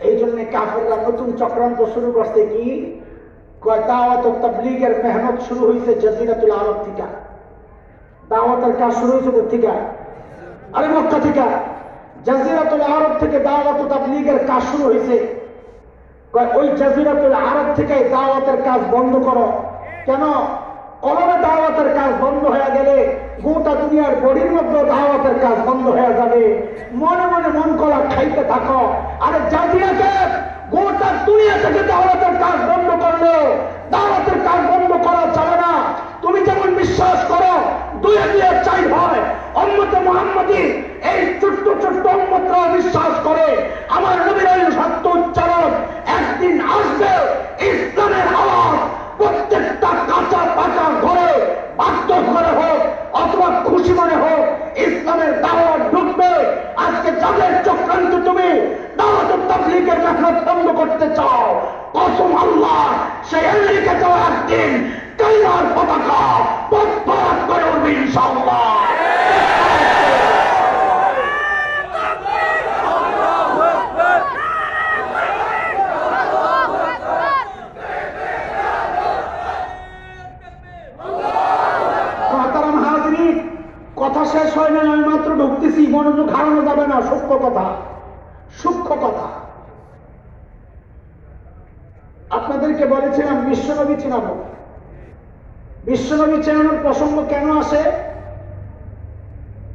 S1: এই জন্য কাফেররা নতুন চক্রান্ত শুরু করছে। কি কয়? দাওয়াত ও তাবলীগের মেহনত শুরু হয়েছে জাজিরাতুল আরব থেকে। দাওয়াতের কাজ শুরু হয়েছে কোথেকে? আরে মক্কা থেকে। জাজিরাতুল আরব থেকে দাওয়াত ও তাবলীগের কাজ শুরু হয়েছে। ওই জাজিরাতুল আরব থেকে দাওয়াতের কাজ বন্ধ করো। কেন? কলমে দাওয়াতের কাজ বন্ধ হয়ে গেলে গোটা দুনিয়ার বডির মধ্যে দাওয়াতের কাজ বন্ধ হয়ে যাবে। মনে মনে মন কলা খাইতে থাকো। আরে জাজিরাকে গোটা দুনিয়া থেকে দাওয়াতের কাজ বন্ধ করলো, দাওয়াতের কাজ বন্ধ করা যাবে না। তুমি যেমন বিশ্বাস করো দুয়ে দুয়ে চাই হয়, উম্মতে মুহাম্মাদী এই ছোট্ট ছোট্ট উম্মতরা বিশ্বাস করে আমার নবীর এই সত্য উচ্চারণ একদিন আসবে। ইসলামের আওয়াজ প্রত্যেকটা কাঁচা পাকা ঘরে বাধ্য করে হোক অথবা খুশি মনে হোক ইসলামের দাওয়াত ঢুকবে। আজকে যাদের চক্রান্ত তুমি দাওয়াত ও তাবলীগের মেহনত বন্ধ করতে চাও, কসম আল্লাহ সেই আমেরিকাতেও একদিন কালিমার পতাকা পথ করে উঠবে ইনশাআল্লাহ। কথা শেষ হয় না, আমি মাত্র ঢুকতেছি, মনোযোগ হারানো যাবে না। সূক্ষ্ম কথা, সূক্ষ্ম কথা। আপনাদেরকে বলেছিলাম বিশ্বনবী চেনাবো। বিশ্বনবী চেনানোর প্রসঙ্গ কেন আসে?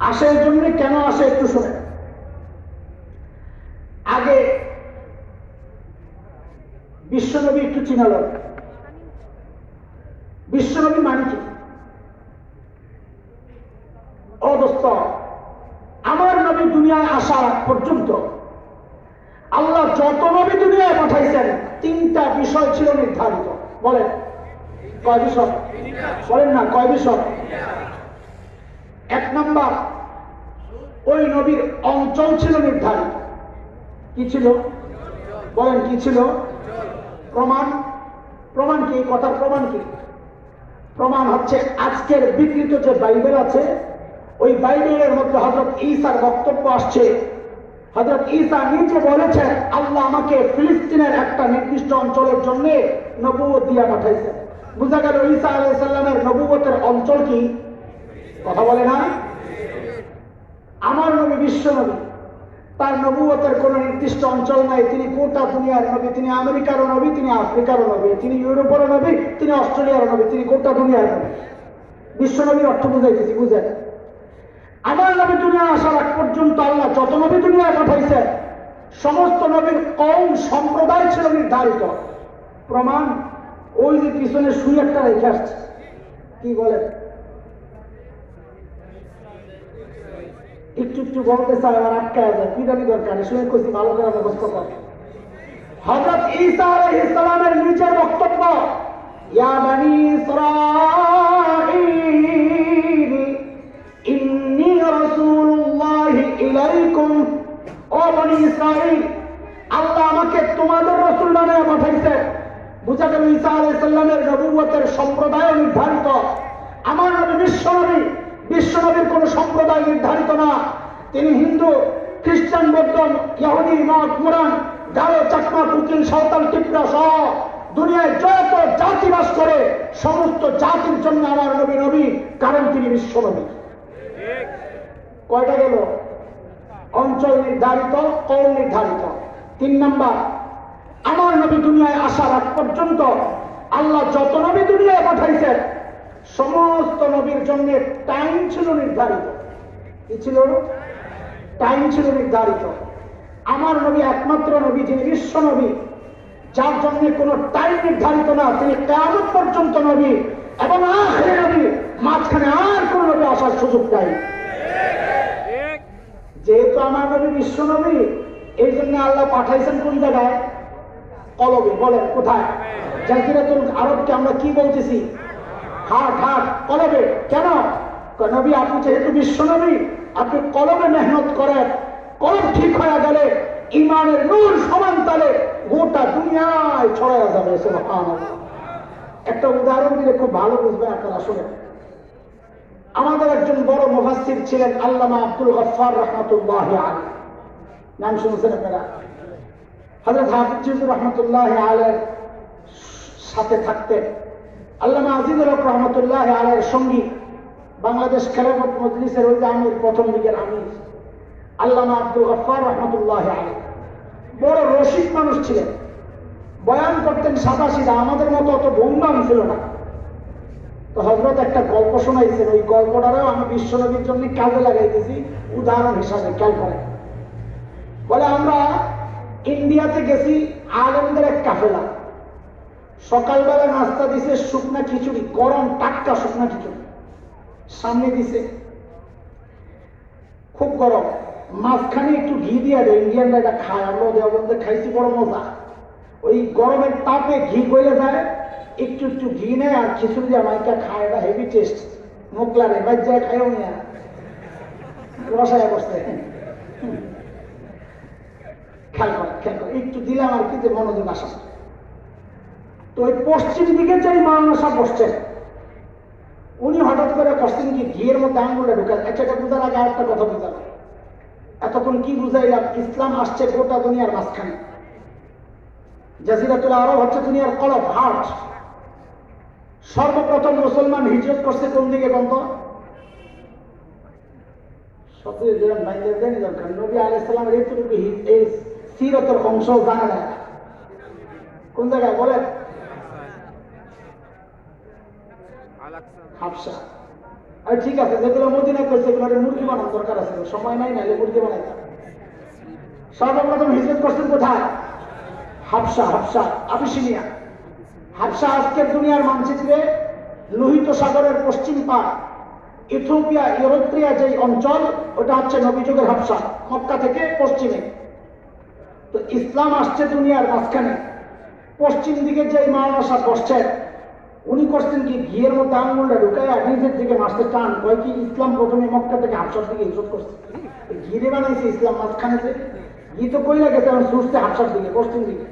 S1: আসে এর জন্য কেন আসে একটু শুনে। আগে বিশ্বনবী একটু চিনাল। বিশ্বনবী মানে কি? ও দোস্ত, আমার নবী দুনিয়ায় আসার পর্যন্ত আল্লাহ যত নবী দুনিয়ায় পাঠাইছেন তিনটা বিষয় ছিল নির্ধারিত। বলেন কয় বিষয়? বলেন না কয় বিষয়? এক নাম্বার, ওই নবীর অঞ্চল ছিল নির্ধারিত। কি ছিল? বলেন কি ছিল? প্রমাণ প্রমাণ কি? এই কথার প্রমাণ কি? প্রমাণ হচ্ছে আজকের বিকৃত যে বাইবেল আছে, ওই বাইবেলের মধ্যে হযরত ঈসার বক্তব্য আসছে। হযরত ঈসা নিজে বলেছেন, আল্লাহ আমাকে ফিলিস্তিনের একটা নির্দিষ্ট অঞ্চলের জন্য নবুয়ত দিয়ে পাঠাইছে। বুঝা গেল ঈসা আলাইহিস সালামের নবুয়তের অঞ্চল কি? কথা বলে না? আমার নবী বিশ্ব নবী, তার নবুয়তের কোন নির্দিষ্ট অঞ্চল নাই। তিনি গোটা দুনিয়ার নবী। তিনি আমেরিকারও নবী, তিনি আফ্রিকারও নবী, তিনি ইউরোপেরও নবী, তিনি অস্ট্রেলিয়ারও নবী, তিনি গোটা দুনিয়ার নবী। বিশ্ব নবীর অর্থ বুঝাইতেছি, বুঝেন? আমার নবী দুনিয়া আসার আগ পর্যন্ত আল্লাহ যত নবী দুনিয়ায় পাঠাইছে, সমস্ত নবীর কওম সম্প্রদায় ছিল নির্ধারিত। প্রমাণ ওই যে পিছনে সুই একটা রেখে আসছে, কি বলেন? একটু একটু বলতে চাই, আমার আটকায় যায়, পিটানি দরকার, শুনে কইছি ভালো করে মুখস্থ কর। হযরত ঈসা আলাইহিস সালামের নিজের বক্তব্য, ইয়া বনি ইসরাঈল ইন্নী রাসূলুল্লাহি ইলাইকুম, ও বনি ইসরাঈল, আল্লাহ আমাকে তোমাদের রাসূল বানায়া পাঠাইছে। বুঝা গেল ঈসা আলাইহিস সালামের নবুয়তের সম্প্রদায় নির্ধারিত। আমার নবী বিশ্ব নবী, বিশ্ব নবীর কোন সম্প্রদায় নির্ধারিত না। তিনি হিন্দু, খ্রিস্টান, বৌদ্ধ, ইহুদি, মগ, মুরান, গারো, চাকমা, কুকিল, সাঁওতাল, টিপরা সহ দুনিয়ায় যত জাতি বাস করে সমস্ত জাতির জন্য আমার নবী নবী, কারণ তিনি বিশ্ব নবী। কয়টা গেল? অঞ্চল নির্ধারিত, কওম নির্ধারিত। 3 নাম্বার, আমার নবী দুনিয়ায় আসার আগ পর্যন্ত আল্লাহ যত নবী দুনিয়ায় পাঠাইছেন, সমস্ত নবীর জন্য টাইম ছিল নির্ধারিত। কি ছিল? টাইম ছিল নির্ধারিত। আমার নবী একমাত্র নবী যিনি বিশ্ব নবী, যার জন্য কোন টাইম নির্ধারিত না। তিনি কিয়ামত পর্যন্ত নবী এবং আখির নবী, মাঝখানে আর কোন নবী আসার সুযোগ নাই। যেহেতু আমার নবী বিশ্ব নবী, এই জন্য আল্লাহ পাঠাইছেন কোন জায়গায়? কলবে। বলেন কোথায়? জাজিরাতুল আরবকে আমরা কি বলতেছি? হাট, হাট, কলবে। কেন? নবী আপনি যেহেতু বিশ্ব নবী, আপনি কলবে মেহনত করেন। কলব ঠিক হয়ে গেলে ইমানের নূর সমান তালে গোটা দুনিয়ায় ছড়ায় যাবে। সুবহানাল্লাহ। একটা উদাহরণ দিলে খুব ভালো বুঝবেন আপনারা, শুনেন। আমাদের একজন বড় মুফাসসির ছিলেন আল্লামা আব্দুল গফফার রাহমাতুল্লাহি আলাইহি। নাম শুনছেন আপনারা? হযরত হাফিজ জিউজুর রাহমাতুল্লাহি আলাইহির সাথে থাকতেন আল্লামা আজিজুল হক রহমতুল্লাহি আলাইহির সঙ্গী, বাংলাদেশ খেলাফত মজলিসের ওই আমির, প্রথম দিকের আমির আল্লামা আব্দুল গফফার রাহমাতুল্লাহি আলাইহি। বড় রসিক মানুষ ছিলেন, বয়ান করতেন সাদা সিধা, আমাদের মতো অত ভঙ্গাম ছিল না। তো হযরত একটা গল্প শোনাইছেন, ওই গল্পটারও আমি বিশ্বনবীর জন্য কাজে লাগাইতেছি উদাহরণ হিসাবে, খেয়াল করেন। বলে আমরা ইন্ডিয়াতে গেছি, আলেমদের এক কাফেলা। সকালবেলা নাস্তা দিছে শুকনা খিচুড়ি, গরম টাটকা শুকনা খিচুড়ি সামনে দিছে, খুব গরম। মাঝখানে একটু ঘি দিয়ে দেয়, ইন্ডিয়ানরা এটা খায়, আমরা দেওবন্দে খাইছি, বড় মজা। ওই গরমের তাপে ঘি গলে যায়, একটু একটু ঘি নেয় আর খিচুড়ি দিয়ে মাইকা খায়। এটা হেভি টেস্ট, মোকলারে বাজ্যায় খায়ও না, রসায় বসতে। খেয়াল করে, খেয়াল করে, একটু দিলাম আর কি, যে মনোযোগ আসা। তো ওই পশ্চিম দিকে যে মাওলানা সাহেব বসছেন, উনি হঠাৎ করে করছেন কি, ঘিয়ের মধ্যে আঙুলটা ঢুকায়। আচ্ছা, এটা বুঝার আগে আরেকটা কথা বুঝালাম। এতক্ষণ কি বুঝাইলাম? ইসলাম আসছে গোটা দুনিয়ার মাঝখানে। জাজিরাতুল আরব হচ্ছে দুনিয়ার কলব, হার্ট। সর্বপ্রথম মুসলমান হিজরত করছে কোন দিকে? বন্ধ নবী আলাইহিস সালাম এইটুকু এই সিরতের অংশ জানা না, কোন জায়গায় বলেন? হাবশা। আর ঠিক আছে, যেগুলো মদিনা করছে এগুলো মুরগি বানানোর দরকার আছে, সময় নাই, নাহলে মুরগি বানাইতে। সর্বপ্রথম হিজরত করছেন কোথায়? হাবশা, হাবশা, আবিসিনিয়া। হাবশা আজকের দুনিয়ার মানচিত্রে লোহিত সাগরের পশ্চিম পার, ইথিওপিয়া, ইরিত্রিয়া যে অঞ্চল, ওটা হচ্ছে নবী যুগের হাবশা, মক্কা থেকে পশ্চিমে। তো ইসলাম আসছে দুনিয়ার মাঝখানে। পশ্চিম দিকে যে মাওলানা সাহেব বসছেন, উনি করছেন কি, ঘিয়ের মধ্যে আঙুলটা ঢুকায় নিজের দিকে মাসতে টান, কয় কি ইসলাম প্রথমে মক্কা থেকে হাবশার দিকে হিজরত করছে। ঘিরে বানাইছে ইসলাম মাঝখানে, যে ঘি তো কইলা গেছে, ছুটছে হাবশার দিকে, পশ্চিম দিকে।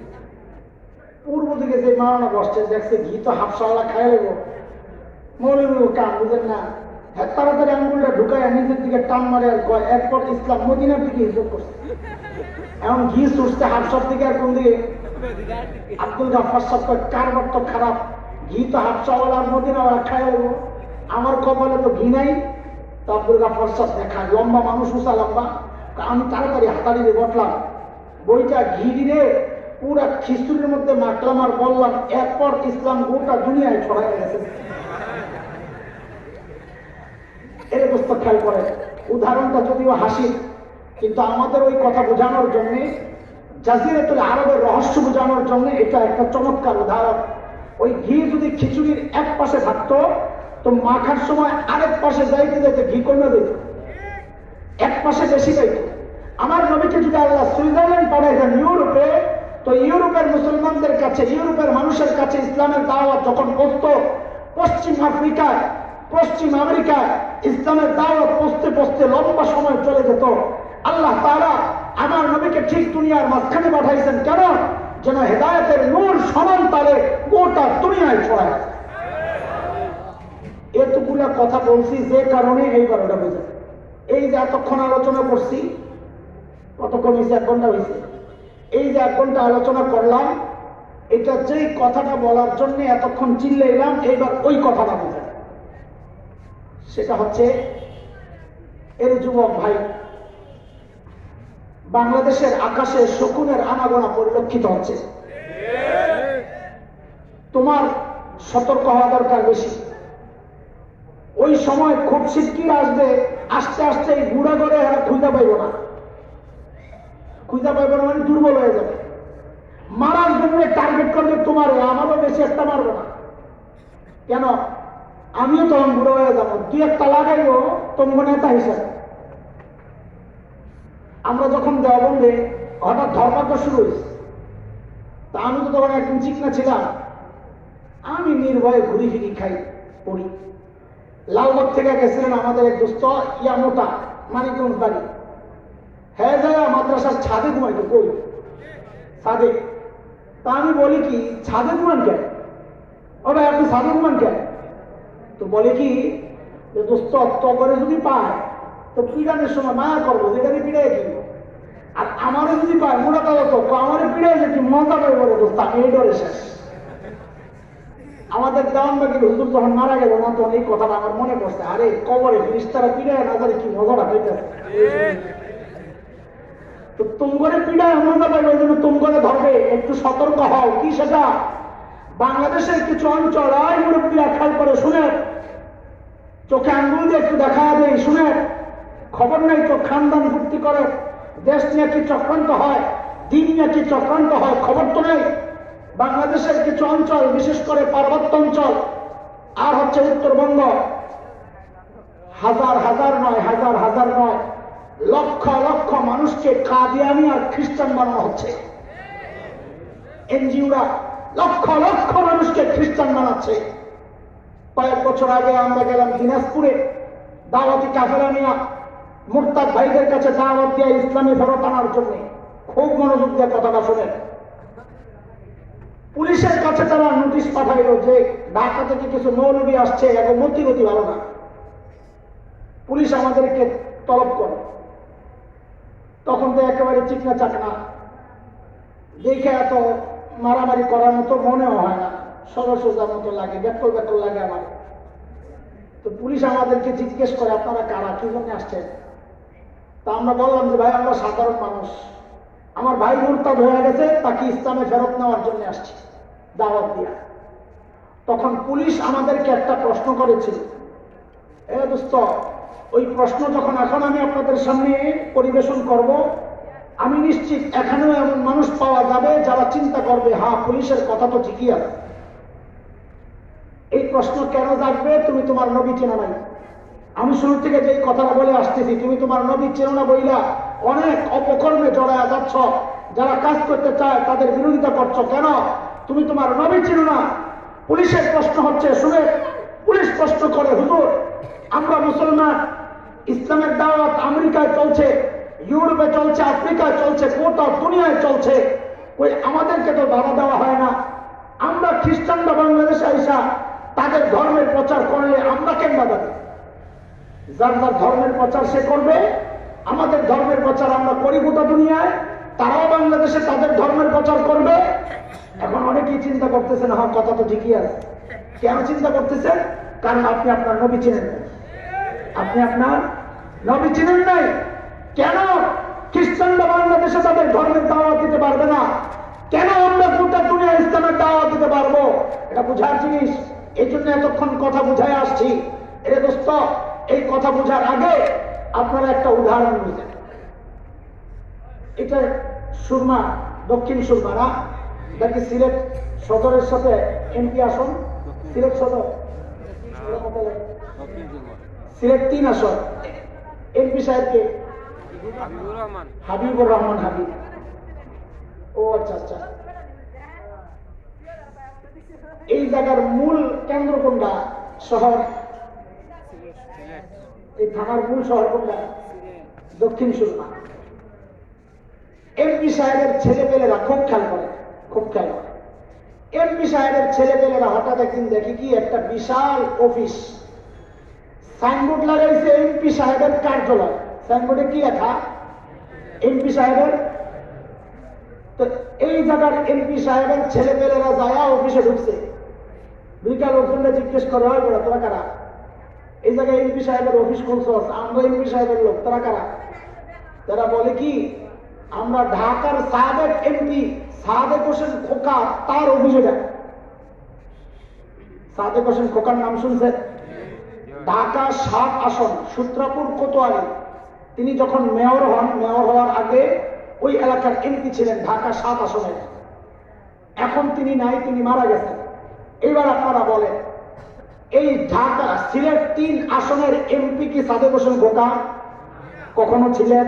S1: পূর্ব দিকে যে মাওলানা বসছে দেখছে ঘি তো হাফসাওয়ালা খাই নেব, মনে কাম বুঝেন না, হ্যাঁ তাড়াতাড়ি আঙ্গুলটা ঢুকায় নিজের দিকে টান মারে আর কয় এরপর ইসলাম মদিনার দিকে হিজরত করছে। এখন ঘি ছুটছে হাফসার দিকে আর কোন দিকে? আব্দুল গাফফার সাহেব কয় কারবার তো খারাপ, ঘি তো হাফসাওয়ালা আর মদিনাওয়ালা খাই নেব, আমার কপালে তো ঘি নাই। তো আব্দুল গাফফার সাহেব দেখায় লম্বা মানুষ, উঁচা লম্বা, আমি তাড়াতাড়ি হাতাড়ি দিয়ে বটলাম, বইটা ঘি দিয়ে পুরা খিচুড়ির মধ্যে মাখলাম আর বললাম এরপর ইসলাম গোটা দুনিয়ায় ছড়াই গেছে। এর অবস্থা খেয়াল করে, উদাহরণটা যদিও হাসি, কিন্তু আমাদের ওই কথা বোঝানোর জন্য, জাজিরাতুল আরবের রহস্য বোঝানোর জন্য এটা একটা চমৎকার উদাহরণ। ওই ঘি যদি খিচুড়ির এক পাশে থাকতো তো মাখার সময় আরেক পাশে যাইতে যাইতে ঘি কমে যেত, এক পাশে বেশি যাইত। আমার নবীকে যদি আল্লাহ সুইজারল্যান্ড পাঠাই দেন ইউরোপে, তো ইউরোপের মুসলমানদের কাছে, ইউরোপের মানুষের কাছে ইসলামের দাওয়াত যখন পৌঁছত, পশ্চিম আফ্রিকায়, পশ্চিম আমেরিকায় ইসলামের দাওয়াত পৌঁছতে পৌঁছতে লম্বা সময় চলে যেত। আল্লাহ তাআলা আমার নবীকে ঠিক দুনিয়ার মাঝখানে পাঠাইছেন, কেন? যেন হেদায়েতের নূর সমান তালে গোটা দুনিয়ায় ছড়ায়। এতগুলা কথা বলছি যে কারণে এইবার ওটা বুঝে, এই যে এতক্ষণ আলোচনা করছি, কতক্ষণ হয়েছে? 1 ঘন্টা হয়েছে। এই যে 1 ঘন্টা আলোচনা করলাম, এটা যেই কথাটা বলার জন্য এতক্ষণ চিল্লাইলাম, এইবার ওই কথাটা বুঝে। সেটা হচ্ছে, এর যুবক ভাই, বাংলাদেশের আকাশে শকুনের আনাগোনা পরিলক্ষিত হচ্ছে, তোমার সতর্ক হওয়া দরকার বেশি। ওই সময় খুব শিগগির আসবে, আস্তে আস্তে এই বুড়া করে এরা খুঁজে পাইব না, খুঁজে পাইব না মানে দুর্বল হয়ে যাবে। মারার জন্য টার্গেট করবে তোমার, আমারও বেশি একটা মারবো না। কেন? আমিও তখন বুড়ো হয়ে যাবো, 2-1টা লাগাইব তোমার নেতা হিসাবে। আমরা যখন দেওবন্দে হঠাৎ ধর্মান্ত শুরু হয়েছে, তা আমি তো তখন একদম চিকনা ছিলাম, আমি নির্ভয়ে ঘুরি ফিরি খাই পড়ি। লালবাগ থেকে গেছিলেন আমাদের এক দোস্ত, ইয়া মোটা, মানিকগঞ্জ বাড়ি, হ্যাঁ যায় মাদ্রাসার ছাদে ঘুমাইতো। কই? ছাদে। তা আমি বলি কি ছাদে ঘুমান কেন? ও ভাই আপনি ছাদে ঘুমান কেন? তো বলে কি যে দোস্ত তো করে যদি পায় তো পিড়ানোর সময় মায়া করবো, যেটাকে পিড়াই কি, আর আমারও যদি পায় মোটা তাহলে তো আমারও পিড়াই যে কি মজা পাই বলে দোস্ত, আমি এই ডরে শেষ। আমাদের দেওয়ানবাগির হুজুর যখন মারা গেল না, তখন এই কথাটা আমার মনে পড়ছে, আরে কবরে ফিরিস্তারা পিড়ায় না জানি কি মজাটা পেয়েছে। তো তুমগরে পিড়ায় মজা পাইবে, ওই জন্য তুমগরে ধরবে, একটু সতর্ক হও। কি সেটা? বাংলাদেশের কিছু অঞ্চল, আয় মুরব্বীরা খেয়াল করে শুনে, চোখে আঙ্গুল দিয়ে একটু দেখা দেয়, শুনে খবর নেই তো খানদান ভর্তি করে, দেশ নিয়ে কি চক্রান্ত হয়, দিন নিয়ে কি চক্রান্ত হয়, খবর তো নেই। বাংলাদেশের কিছু অঞ্চল, বিশেষ করে পার্বত্য অঞ্চল আর হচ্ছে উত্তরবঙ্গ, হাজার হাজার নয়, হাজার হাজার নয়, লক্ষ লক্ষ মানুষকে কাদিয়ানি আর খ্রিস্টান বানানো হচ্ছে। এনজিওরা লক্ষ লক্ষ মানুষকে খ্রিস্টান বানাচ্ছে। কয়েক বছর আগে আমরা গেলাম দিনাজপুরে, দাওয়াতি কাফেলা নিয়ে মুরতাদ ভাইদের কাছে দাওয়াত দিয়ে ইসলামী ফেরত আনার জন্য। খুব মনোযোগ দিয়ে কথাটা শোনেন। পুলিশের কাছে তারা নোটিশ পাঠাইল যে ঢাকা থেকে কিছু মৌলবী আসছে, এবং মতিগতি ভালো না। পুলিশ আমাদেরকে তলব করে, তখন তো একেবারে চিকনা চাকনা, দেখে এত মারামারি করার মতো মনেও হয় না, সরসোজার মতো লাগে, ব্যাকল ব্যাকল লাগে আমার। তো পুলিশ আমাদেরকে জিজ্ঞেস করে আপনারা কারা, কি জন্য আসছেন? তা আমরা বললাম যে ভাই আমরা সাধারণ মানুষ, আমার ভাই মুরতাদ হয়ে গেছে, তাকে ইসলামে ফেরত নেওয়ার জন্য আসছি দাওয়াত দিয়া। তখন পুলিশ আমাদেরকে একটা প্রশ্ন করেছিল, এ দোস্ত ওই প্রশ্ন যখন এখন আমি আপনাদের সামনে পরিবেশন করব, আমি নিশ্চিত এখানেও এমন মানুষ পাওয়া যাবে যারা চিন্তা করবে হ্যাঁ পুলিশের কথা তো ঠিকই আছে। এই প্রশ্ন কেন জাগবে? তুমি তোমার নবী চেনো নাই। আমি শুরু থেকে যে কথাটা বলে আসতেছি, তুমি তোমার নবী চেনো না বইলা অনেক অপকর্মে জড়ায়া যাচ্ছ, যারা কাজ করতে চায় তাদের বিরোধিতা করছো। কেন? তুমি তোমার নবী চেনো না। পুলিশের প্রশ্ন হচ্ছে, শুনে পুলিশ প্রশ্ন করে, হুজুর আমরা মুসলমান, ইসলামের দাওয়াত আমেরিকায় চলছে, ইউরোপে চলছে, আফ্রিকায় চলছে, গোটা দুনিয়ায় চলছে, ওই আমাদেরকে তো বাধা দেওয়া হয় না, আইসা তাদের ধর্মের প্রচার করলে আমরা কেন বাধা দেব? যার যার ধর্মের প্রচার সে করবে, আমাদের ধর্মের প্রচার আমরা করি গোটা দুনিয়ায়, তারাও বাংলাদেশে তাদের ধর্মের প্রচার করবে। এখন অনেকেই চিন্তা করতেছেন, হ্যাঁ কথা তো ঠিকই আছে। কেন চিন্তা করতেছেন? কারণ আপনি আপনার নবী চিনেন নাই। আপনি আপনার নবী চিনেন নাই। কেন খ্রিস্টানরা বাংলাদেশে তাদের ধর্মের দাওয়াত দিতে পারবে না? কেন আমরা গোটা দুনিয়া ইসলামের দাওয়াত দিতে পারবো? এটা বুঝার জিনিস। এই জন্য এতক্ষণ কথা বুঝাই আসছি। এরে দোস্ত, এই কথা বুঝার আগে আপনারা একটা উদাহরণ বুঝেন। এটা সুরমা, দক্ষিণ সুরমা না? দেখি সিলেট সদরের সাথে এমপি আসন, সিলেট সদর, সিলেট 3 আসন। এমপি সাহেবকে হাবিবুর রহমান হাবিব। ও আচ্ছা আচ্ছা। এই জায়গার মূল কেন্দ্র কোনটা? শহর, এই থানার মূল শহর কোনটা? দক্ষিণ সুরমা। এমপি সাহেবের ছেলেপেলেরা খুব খেয়াল করে, খুব খেয়াল করে। এমপি সাহেবের ছেলেপেলেরা হঠাৎ একদিন দেখি কি একটা বিশাল অফিস, সাইনবোর্ড লাগাইছে এমপি সাহেবের কার্যালয়। সাইনবোর্ডে কি লেখা? এমপি সাহেবের। তো এই জায়গার এমপি সাহেবের ছেলেপেলেরা যায় অফিসে ঢুকছে। দুইটা লোকজনরা জিজ্ঞেস করে, হয় বড় তোরা কারা? এই জায়গায় এমপি সাহেবের অফিস খুলছ, আমরা এমপি সাহেবের লোক, তারা কারা? তারা বলে কি, আমরা ঢাকার সাবেক এমপি সাদেক হোসেন খোকা, তার অভিযোগ। সাদেক হোসেন খোকার নাম শুনছেন? ঢাকা 7 আসন, সূত্রাপুর কোতোয়ালি। তিনি যখন মেয়র হন, মেয়র হওয়ার আগে ওই এলাকার এমপি ছিলেন ঢাকা 7 আসনের। এখন তিনি নাই, তিনি মারা গেছেন। এবার আপনারা বলেন, এই ঢাকা সিলেট 3 আসনের এমপি কি সাদেক হোসেন খোকা কখনো ছিলেন?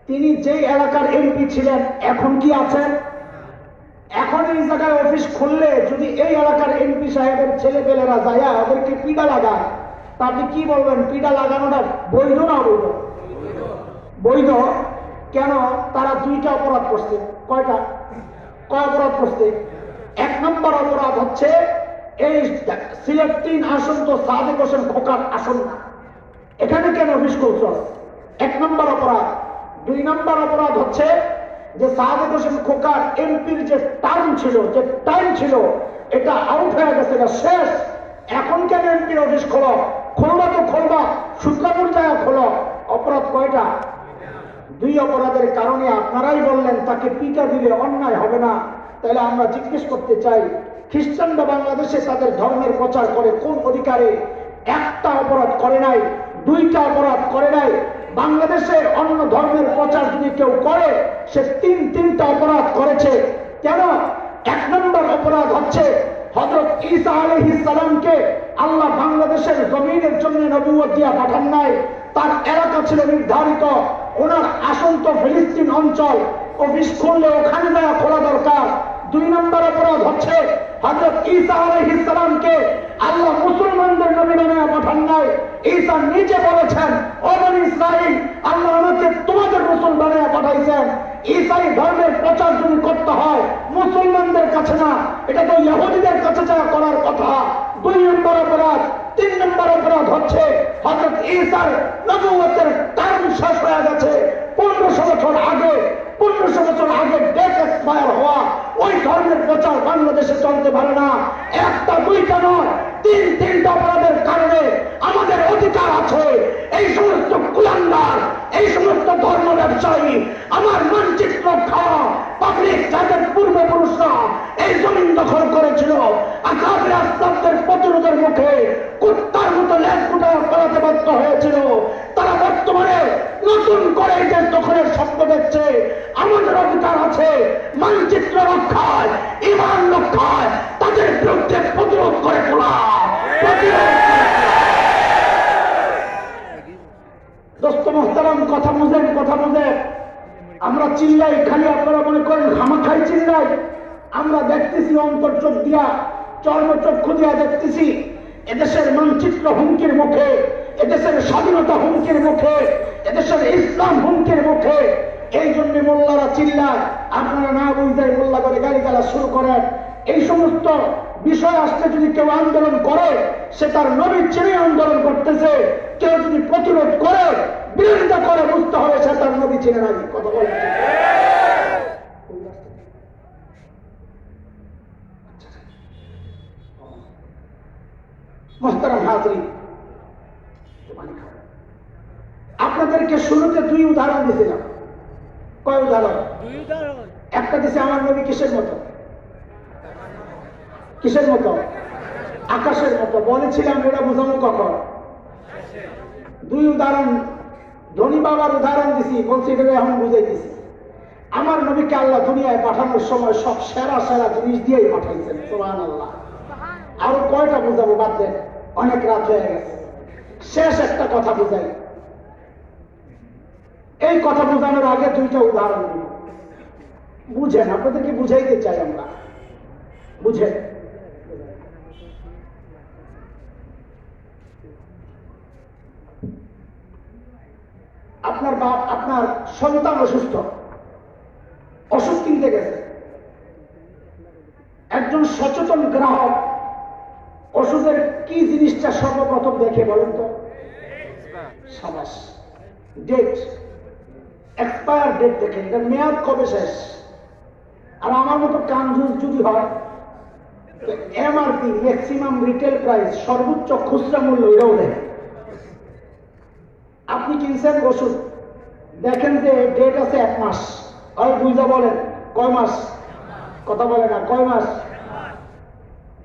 S1: তিনি যে এলাকার এমপি ছিলেন এখন কি আছেন? এখন এই জায়গায় অফিস খুললে যদি এই এলাকার এমপি সাহেবের ছেলেপেলেরা যায় ওদেরকে পিডা লাগায়, তা আপনি কি বলবেন? পিডা লাগানোটা বৈধ না অবৈধ? বৈধ। কেন? তারা 2টা অপরাধ করছে। কয়টা? কয় অপরাধ করছে? 1 নম্বর অপরাধ হচ্ছে এই সিলেট 3 আসন তো সাদেক হোসেন খোকার আসন না, এখানে কেন অফিস করছ? 1 নম্বর অপরাধ। 2 নম্বর অপরাধ হচ্ছে যে সাদেক হোসেন খোকার এমপির যে টার্ম ছিল, যে টাইম ছিল, এটা আউট হয়ে গেছে, এটা শেষ। এখন কেন এমপির অফিস খোলো? খুলবা তো খুলবা, সূত্রাপুর যায় খোলো। অপরাধ কয়টা? 2 অপরাধের কারণে আপনারাই বললেন তাকে পিটা দিলে অন্যায় হবে না। তাহলে আমরা জিজ্ঞেস করতে চাই, খ্রিস্টানরা বাংলাদেশে তাদের ধর্মের প্রচার করে কোন অধিকারে? একটা অপরাধ করে নাই, 2টা অপরাধ করে নাই। বাংলাদেশের অন্য ধর্মের প্রচার যদি কেউ করে, সে 3টা অপরাধ করেছে। কেন? 1 নম্বর অপরাধ হচ্ছে হযরত ঈসা আলাইহিস সালামকে আল্লাহ বাংলাদেশের জমিনের জন্য নবুয়ত দিয়া পাঠান নাই। তার এলাকা ছিল নির্ধারিত, ওনার আসন তো ফিলিস্তিন অঞ্চল, অফিস খুললে ওখানে যাওয়া খোলা দরকার। 2 নম্বর অপরাধ হচ্ছে হযরত ঈসা আলাইহিস সালামকে আল্লাহ মুসলমানদের নবী বানায়া পাঠান নাই। ঈসা নিজে বলেছেন, ও বনী ইসরাইল, আল্লাহ আমাকে তোমাদের রাসূল বানায়া পাঠাইছেন। ঈসাই ধর্মের প্রচার যদি করতে হয় মুসলমানদের কাছে না, এটা তো ইহুদিদের কাছে যা করার কথা। 2 নম্বর অপরাধ। 3 নম্বর অপরাধ হচ্ছে হযরত ঈসার নবুয়তের টার্ম শেষ হয়ে গেছে 1500 বছর আগে। 1500 বছর আগে ডেট এক্সপায়ার হওয়া ওই ধর্মের প্রচার বাংলাদেশে চলতে পারে না। 1টা 2টা নয়, 3টা অপরাধের কারণে আমাদের অধিকার আছে। এই সমস্ত কুলাঙ্গার, এই সমস্ত ধর্ম ব্যবসায়ী আমার মানচিত্র খাওয়া পাবলিক যাদের পূর্বপুরুষরা এই জমিন দখল করেছিল, আকাবের আসলামদের প্রতিরোধের মুখে কুত্তার মতো লেজ গুটায় পালাতে বাধ্য হয়েছিল, তারা বর্তমানে নতুন করে এই দেশ দখলের স্বপ্ন দেখছে। আমাদের অধিকার আছে মানচিত্র রক্ষায়, ইমান রক্ষায়, তাদের বিরুদ্ধে প্রতিরোধ করে তোলা। দোস্ত মোহতারাম, কথা বুঝেন, কথা বুঝেন। আমরা চিল্লাই খালি, আপনারা মনে করেন খামাখাই চিল্লাই। আমরা দেখতেছি অন্তর চোখ দিয়া, চর্মচক্ষু দিয়া দেখতেছি এদেশের মানচিত্র হুমকির মুখে, এদেশের স্বাধীনতা হুমকির মুখে, এদেশের ইসলাম হুমকির মুখে। এই জন্য মোল্লারা চিল্লায়। আপনারা না বুঝতে মোল্লা করে গালি গালা শুরু করেন। এই সমস্ত বিষয় আসতে যদি কেউ আন্দোলন করে, সে তার নবী চিনে আন্দোলন করতেছে। কেউ যদি প্রতিরোধ করে, বিরোধিতা করে, বুঝতে হবে সে তার নবী চিনে নাই। কথা বলে মোহতারাম হাজরিন, আপনাদেরকে শুরুতে দুই উদাহরণ দিয়েছিলাম। কয় উদাহরণ? একটা দিছে আমার নবী কিসের মতো? কিসের মতো? আকাশের মতো। বলেছিলাম এটা বোঝানো কখন? দুই উদাহরণ ধনী বাবার উদাহরণ দিছি, বলছি এটা এখন বুঝাইতেছি। আমার নবীকে আল্লাহ দুনিয়ায় পাঠানোর সময় সব সেরা সেরা জিনিস দিয়েই পাঠাইছেন। সুবহানাল্লাহ। আরো কয়টা বুঝাবো? বাদ দেন, অনেক রাত হয়ে গেছে। শেষ একটা কথা বুঝাই। এই কথা বোঝানোর আগে দুইটা উদাহরণ দিব, বুঝেন। আপনাদেরকে বুঝাইতে চাই আমরা, বুঝেন। আপনার বাপ, আপনার সন্তান অসুস্থ, ওষুধ কিনতে গেছে। একজন সচেতন গ্রাহক ওষুধের কি জিনিসটা সর্বপ্রথম দেখে বলেন তো? সাবাস, ডেট, এক্সপায়ার ডেট দেখে, এটা মেয়াদ কবে শেষ। আর আমার মতো কানজুস যদি হয়, এমআরপি, ম্যাক্সিমাম রিটেল প্রাইস, সর্বোচ্চ খুচরা মূল্য, এটাও দেখে। আপনি কিনছেন ওষুধ, দেখেন যে ডেট আছে 1 মাস, আর বুঝা বলেন কয় মাস? কথা বলে না, কয় মাস?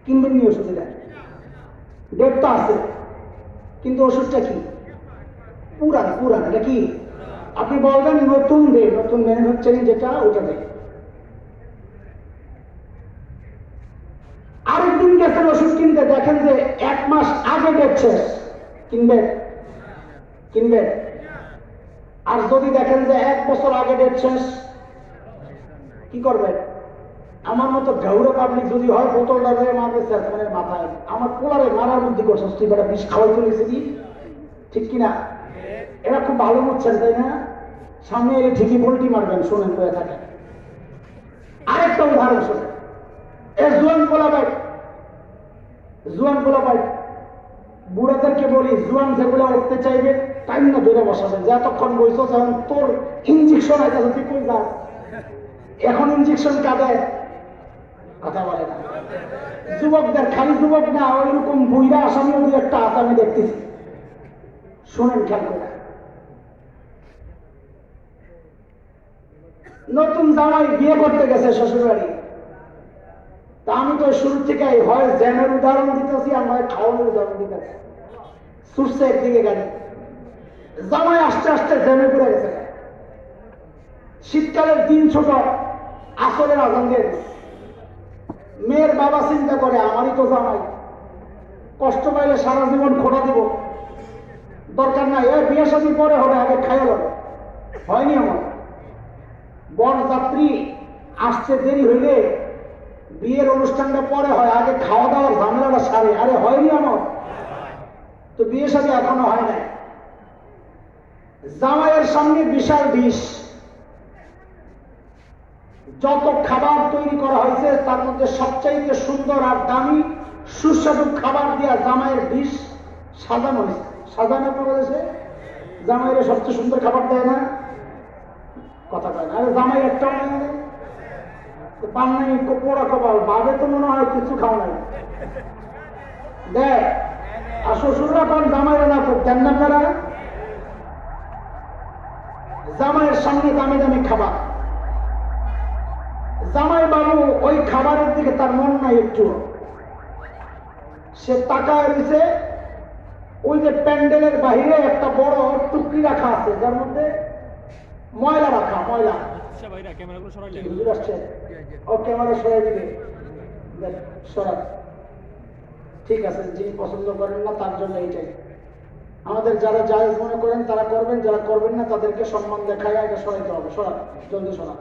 S1: কিনবেন নি ওষুধ, ডেট তো আছে, কিন্তু ওষুধটা কি? পুরান। পুরান, এটা কি? আপনি বলবেন নতুন ডেট, নতুন ম্যানুফ্যাকচারিং যেটা, ওটা দেয়। আরেকদিন গেছেন ওষুধ কিনতে, দেখেন যে 1 মাস আগে ডেট শেষ, কিনবেন? কিনবেন? আর যদি দেখেন যে 1 বছর আগে ডেট শেষ, কি করবেন? আমার মতো ঘাউড়া পাবলিক যদি হয়, বোতলটা ধরে মারবে চেয়ারম্যানের মাথায়। আমার পোলারে মারার মধ্যে করছে, তুই বেটা বিষ খাওয়াই চলেছে কি? ঠিক কিনা? এরা খুব ভালো বুঝছেন, তাই না? সামনে এলে ঠিকই পোল্টি মারবেন, শোনেন হয়ে থাকে। আরেকটা উদাহরণ শোনেন। জুয়ান পোলাপাই, বুড়াদেরকে বলি, জুয়ান যেগুলো উঠতে চাইবে টাইম না ধরে বসাবেন, যে এতক্ষণ বইছ, এখন তোর ইঞ্জেকশন আছে, তুই কই যাস? এখন ইঞ্জেকশন কাঁদে, কথা বলে না। যুবকদের, খালি যুবক না, ওইরকম বুইরা আসামিও দিয়ে একটা আছে, আমি দেখতেছি। শোনেন খেয়াল করে। নতুন জামাই বিয়ে করতে গেছে শ্বশুর বাড়ি। তা আমি তো শুরু থেকে হয় জ্যামের উদাহরণ দিতেছি, আর নয় খাওয়ানোর উদাহরণ দিতেছি। ছুটছে একদিকে গাড়ি, জামাই আস্তে আস্তে জ্যামে পড়ে গেছে। শীতকালের দিন ছোট, আসরের আজান দিয়ে দিচ্ছে। মেয়ের বাবা চিন্তা করে, আমারই তো জামাই, কষ্ট পাইলে সারা জীবন খোটা দিব, দরকার নাই, এর বিয়ে শাদী পরে হবে, আগে খাইয়া যাবে। হয়নি আমার। বরযাত্রী আসতে দেরি হইলে বিয়ের অনুষ্ঠানটা পরে হয়, আগে খাওয়া দাওয়ার ঝামেলাটা সারে। আরে হয়নি আমার, তো বিয়ে শাদী এখনো হয় নাই। জামাইয়ের সঙ্গে বিশাল বিষ, যত খাবার তৈরি করা হয়েছে তার মধ্যে সবচাইতে সুন্দর আর দামি সুস্বাদু খাবার দিয়া জামাইয়ের বিষ সাজানো হয়েছে। সাজানো করেছে, জামাইয়ের সবচেয়ে সুন্দর খাবার দেয় না? কথা কয় না। আরে জামাই একটাও নেই, পান নাই, পোড়া কপাল, বাবে তো মনে হয় কিছু খাওয়া নাই, দেখ। আর শ্বশুররা কোন জামাইরা না দেন না আপনারা? জামাইয়ের সামনে দামি দামি খাবার, জামাই বাবু ওই খাবারের দিকে তার মন নাই একটু। সে তাকায় রয়েছে, ওই যে প্যান্ডেলের বাহিরে একটা বড় টুকরি রাখা আছে, যার মধ্যে ময়লা রাখা, ময়লা। ও ক্যামেরা সরাই দিবে, সরাব। ঠিক আছে, যিনি পছন্দ করেন না তার জন্য এইটাই। আমাদের যারা জায়েজ মনে করেন তারা করবেন, যারা করবেন না তাদেরকে সম্মান দেখায় এটা সরাইতে হবে। সরাব, জলদি সরাব।